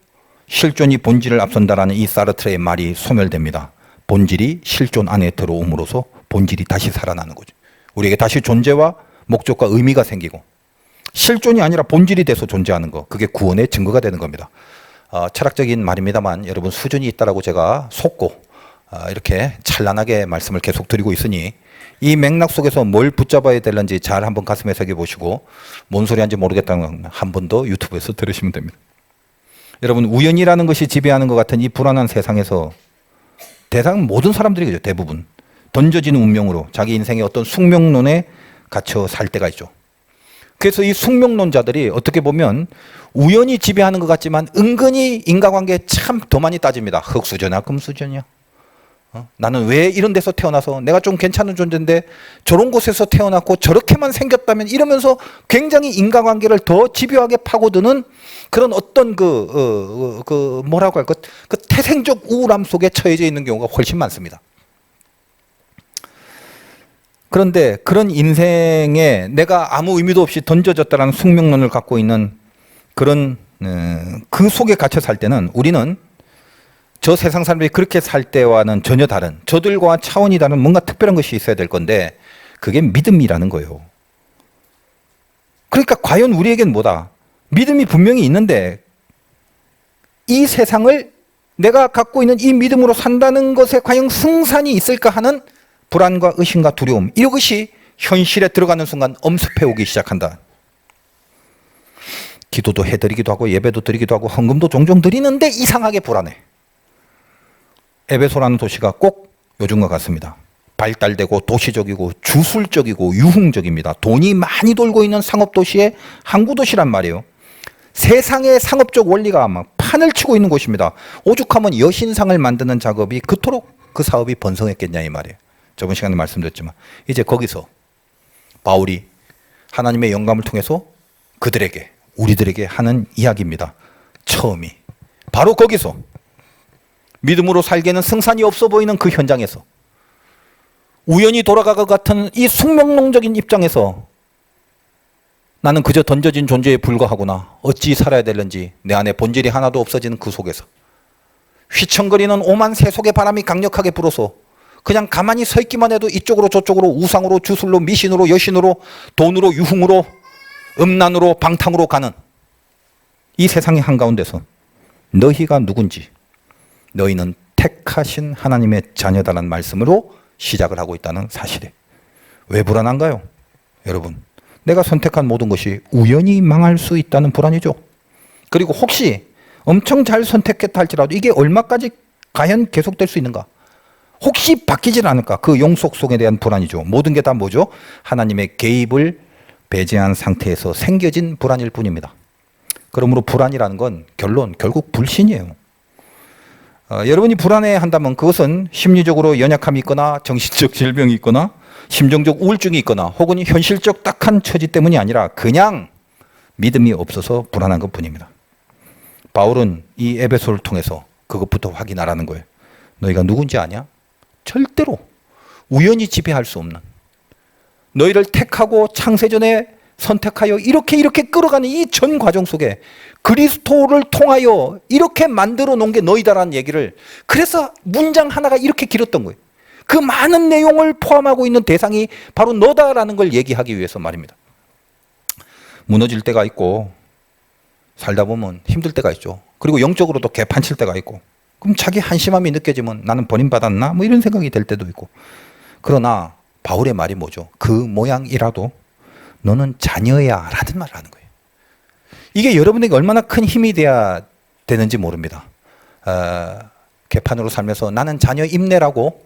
실존이 본질을 앞선다라는 이 사르트르의 말이 소멸됩니다. 본질이 실존 안에 들어옴으로써 본질이 다시 살아나는 거죠. 우리에게 다시 존재와 목적과 의미가 생기고 실존이 아니라 본질이 돼서 존재하는 거. 그게 구원의 증거가 되는 겁니다. 철학적인 말입니다만 여러분 수준이 있다라고 제가 속고 이렇게 찬란하게 말씀을 계속 드리고 있으니 이 맥락 속에서 뭘 붙잡아야 되는지 잘 한번 가슴에 새겨보시고 뭔 소리 하는지 모르겠다는 건 한 번 더 유튜브에서 들으시면 됩니다. 여러분 우연이라는 것이 지배하는 것 같은 이 불안한 세상에서 대상 모든 사람들이죠. 대부분 던져진 운명으로 자기 인생의 어떤 숙명론에 갇혀 살 때가 있죠. 그래서 이 숙명론자들이 어떻게 보면 우연히 지배하는 것 같지만 은근히 인간관계에 참 더 많이 따집니다. 흙수저냐 금수저냐 나는 왜 이런 데서 태어나서 내가 좀 괜찮은 존재인데 저런 곳에서 태어났고 저렇게만 생겼다면 이러면서 굉장히 인간관계를 더 집요하게 파고드는 그런 어떤 뭐라고 할까 그 태생적 우울함 속에 처해져 있는 경우가 훨씬 많습니다. 그런데 그런 인생에 내가 아무 의미도 없이 던져졌다라는 숙명론을 갖고 있는 그런 그 속에 갇혀 살 때는 우리는 저 세상 사람들이 그렇게 살 때와는 전혀 다른 저들과 차원이 다른 뭔가 특별한 것이 있어야 될 건데 그게 믿음이라는 거예요. 그러니까 과연 우리에겐 뭐다? 믿음이 분명히 있는데 이 세상을 내가 갖고 있는 이 믿음으로 산다는 것에 과연 승산이 있을까 하는 불안과 의심과 두려움, 이것이 현실에 들어가는 순간 엄습해 오기 시작한다. 기도도 해드리기도 하고 예배도 드리기도 하고 헌금도 종종 드리는데 이상하게 불안해. 에베소라는 도시가 꼭 요즘과 같습니다. 발달되고 도시적이고 주술적이고 유흥적입니다. 돈이 많이 돌고 있는 상업도시의 항구도시란 말이에요. 세상의 상업적 원리가 막 판을 치고 있는 곳입니다. 오죽하면 여신상을 만드는 작업이 그토록 그 사업이 번성했겠냐 이 말이에요. 저번 시간에 말씀드렸지만 이제 거기서 바울이 하나님의 영감을 통해서 그들에게 우리들에게 하는 이야기입니다. 처음이 바로 거기서 믿음으로 살기에는 승산이 없어 보이는 그 현장에서 우연히 돌아갈 것 같은 이 숙명론적인 입장에서 나는 그저 던져진 존재에 불과하구나. 어찌 살아야 되는지 내 안에 본질이 하나도 없어지는 그 속에서 휘청거리는 오만 세속의 바람이 강력하게 불어서 그냥 가만히 서 있기만 해도 이쪽으로 저쪽으로 우상으로 주술로 미신으로 여신으로 돈으로 유흥으로 음란으로 방탕으로 가는 이 세상의 한가운데서 너희가 누군지 너희는 택하신 하나님의 자녀다라는 말씀으로 시작을 하고 있다는 사실에 왜 불안한가요? 여러분, 내가 선택한 모든 것이 우연히 망할 수 있다는 불안이죠. 그리고 혹시 엄청 잘 선택했다 할지라도 이게 얼마까지 과연 계속될 수 있는가? 혹시 바뀌질 않을까? 그 용속성에 대한 불안이죠. 모든 게 다 뭐죠? 하나님의 개입을 배제한 상태에서 생겨진 불안일 뿐입니다. 그러므로 불안이라는 건 결국 불신이에요. 여러분이 불안해한다면 그것은 심리적으로 연약함이 있거나 정신적 질병이 있거나 심정적 우울증이 있거나 혹은 현실적 딱한 처지 때문이 아니라 그냥 믿음이 없어서 불안한 것뿐입니다. 바울은 이 에베소를 통해서 그것부터 확인하라는 거예요. 너희가 누군지 아냐? 절대로 우연히 지배할 수 없는 너희를 택하고 창세전에 선택하여 이렇게 끌어가는 이 전 과정 속에 그리스도를 통하여 이렇게 만들어 놓은 게 너희다라는 얘기를, 그래서 문장 하나가 이렇게 길었던 거예요. 그 많은 내용을 포함하고 있는 대상이 바로 너다라는 걸 얘기하기 위해서 말입니다. 무너질 때가 있고 살다 보면 힘들 때가 있죠. 그리고 영적으로도 개판칠 때가 있고, 그럼 자기 한심함이 느껴지면 나는 버림받았나? 뭐 이런 생각이 들 때도 있고. 그러나 바울의 말이 뭐죠? 그 모양이라도 너는 자녀야 라는 말을 하는 거예요. 이게 여러분에게 얼마나 큰 힘이 돼야 되는지 모릅니다. 개판으로 살면서 나는 자녀임내라고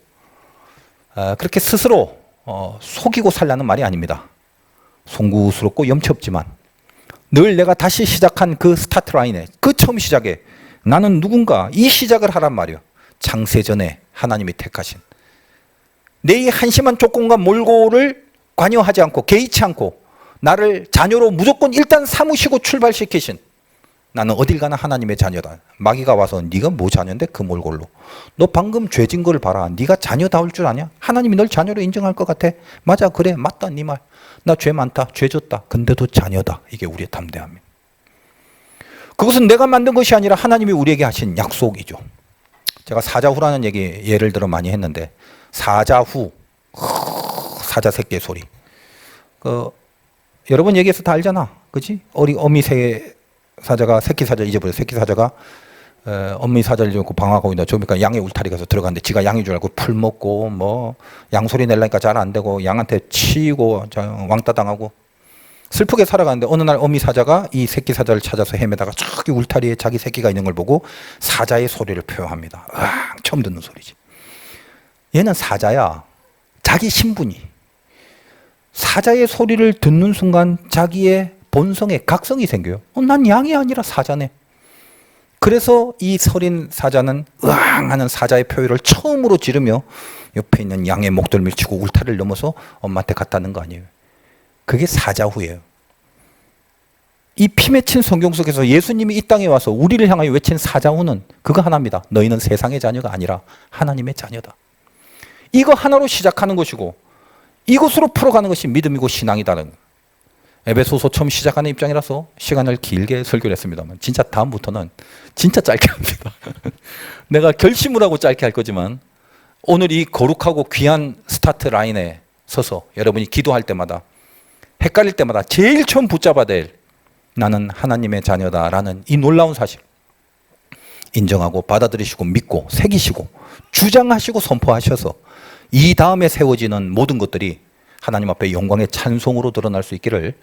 그렇게 스스로 속이고 살라는 말이 아닙니다. 송구스럽고 염치 없지만 늘 내가 다시 시작한 그 스타트 라인에, 그 처음 시작에 나는 누군가, 이 시작을 하란 말이에요. 창세전에 하나님이 택하신 내 이 한심한 조건과 몰골을 관여하지 않고 개의치 않고 나를 자녀로 무조건 일단 삼으시고 출발시키신, 나는 어딜 가나 하나님의 자녀다. 마귀가 와서 네가 뭐 자녀인데 그 몰골로, 너 방금 죄진 걸 봐라, 네가 자녀다울 줄 아냐? 하나님이 널 자녀로 인정할 것 같아? 맞아, 그래, 맞다, 네 말. 나 죄 많다, 죄 졌다, 근데도 자녀다. 이게 우리의 담대함입니다. 그것은 내가 만든 것이 아니라 하나님이 우리에게 하신 약속이죠. 제가 사자후라는 얘기 예를 들어 많이 했는데, 사자후, 사자 새끼의 소리. 여러분 얘기해서 다 알잖아, 그렇지? 어미 사자가 새끼 사자 잊어버려. 새끼 사자가 어미 사자를 잊고 방황하고 있다. 저기니까 양의 울타리 가서 들어갔는데 지가 양인 줄 알고 풀 먹고 뭐 양소리 내려니까 잘 안 되고 양한테 치이고 왕따 당하고 슬프게 살아가는데, 어느 날 어미 사자가 이 새끼 사자를 찾아서 헤매다가 저기 울타리에 자기 새끼가 있는 걸 보고 사자의 소리를 표현합니다. 처음 듣는 소리지. 얘는 사자야. 자기 신분이, 사자의 소리를 듣는 순간 자기의 본성에 각성이 생겨요. 난 양이 아니라 사자네. 그래서 이 서린 사자는 으앙 하는 사자의 표현을 처음으로 지르며 옆에 있는 양의 목덜미를 치고 울타리를 넘어서 엄마한테 갔다는 거 아니에요. 그게 사자후예요. 이 피 맺힌 성경 속에서 예수님이 이 땅에 와서 우리를 향하여 외친 사자후는 그거 하나입니다. 너희는 세상의 자녀가 아니라 하나님의 자녀다. 이거 하나로 시작하는 것이고 이것으로 풀어가는 것이 믿음이고 신앙이다는 거예요. 에베소서 처음 시작하는 입장이라서 시간을 길게 설교를 했습니다만 진짜 다음부터는 진짜 짧게 합니다. 내가 결심을 하고 짧게 할 거지만 오늘 이 거룩하고 귀한 스타트 라인에 서서 여러분이 기도할 때마다 헷갈릴 때마다 제일 처음 붙잡아야 될 나는 하나님의 자녀다라는 이 놀라운 사실 인정하고 받아들이시고 믿고 새기시고 주장하시고 선포하셔서 이 다음에 세워지는 모든 것들이 하나님 앞에 영광의 찬송으로 드러날 수 있기를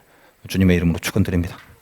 주님의 이름으로 축원드립니다.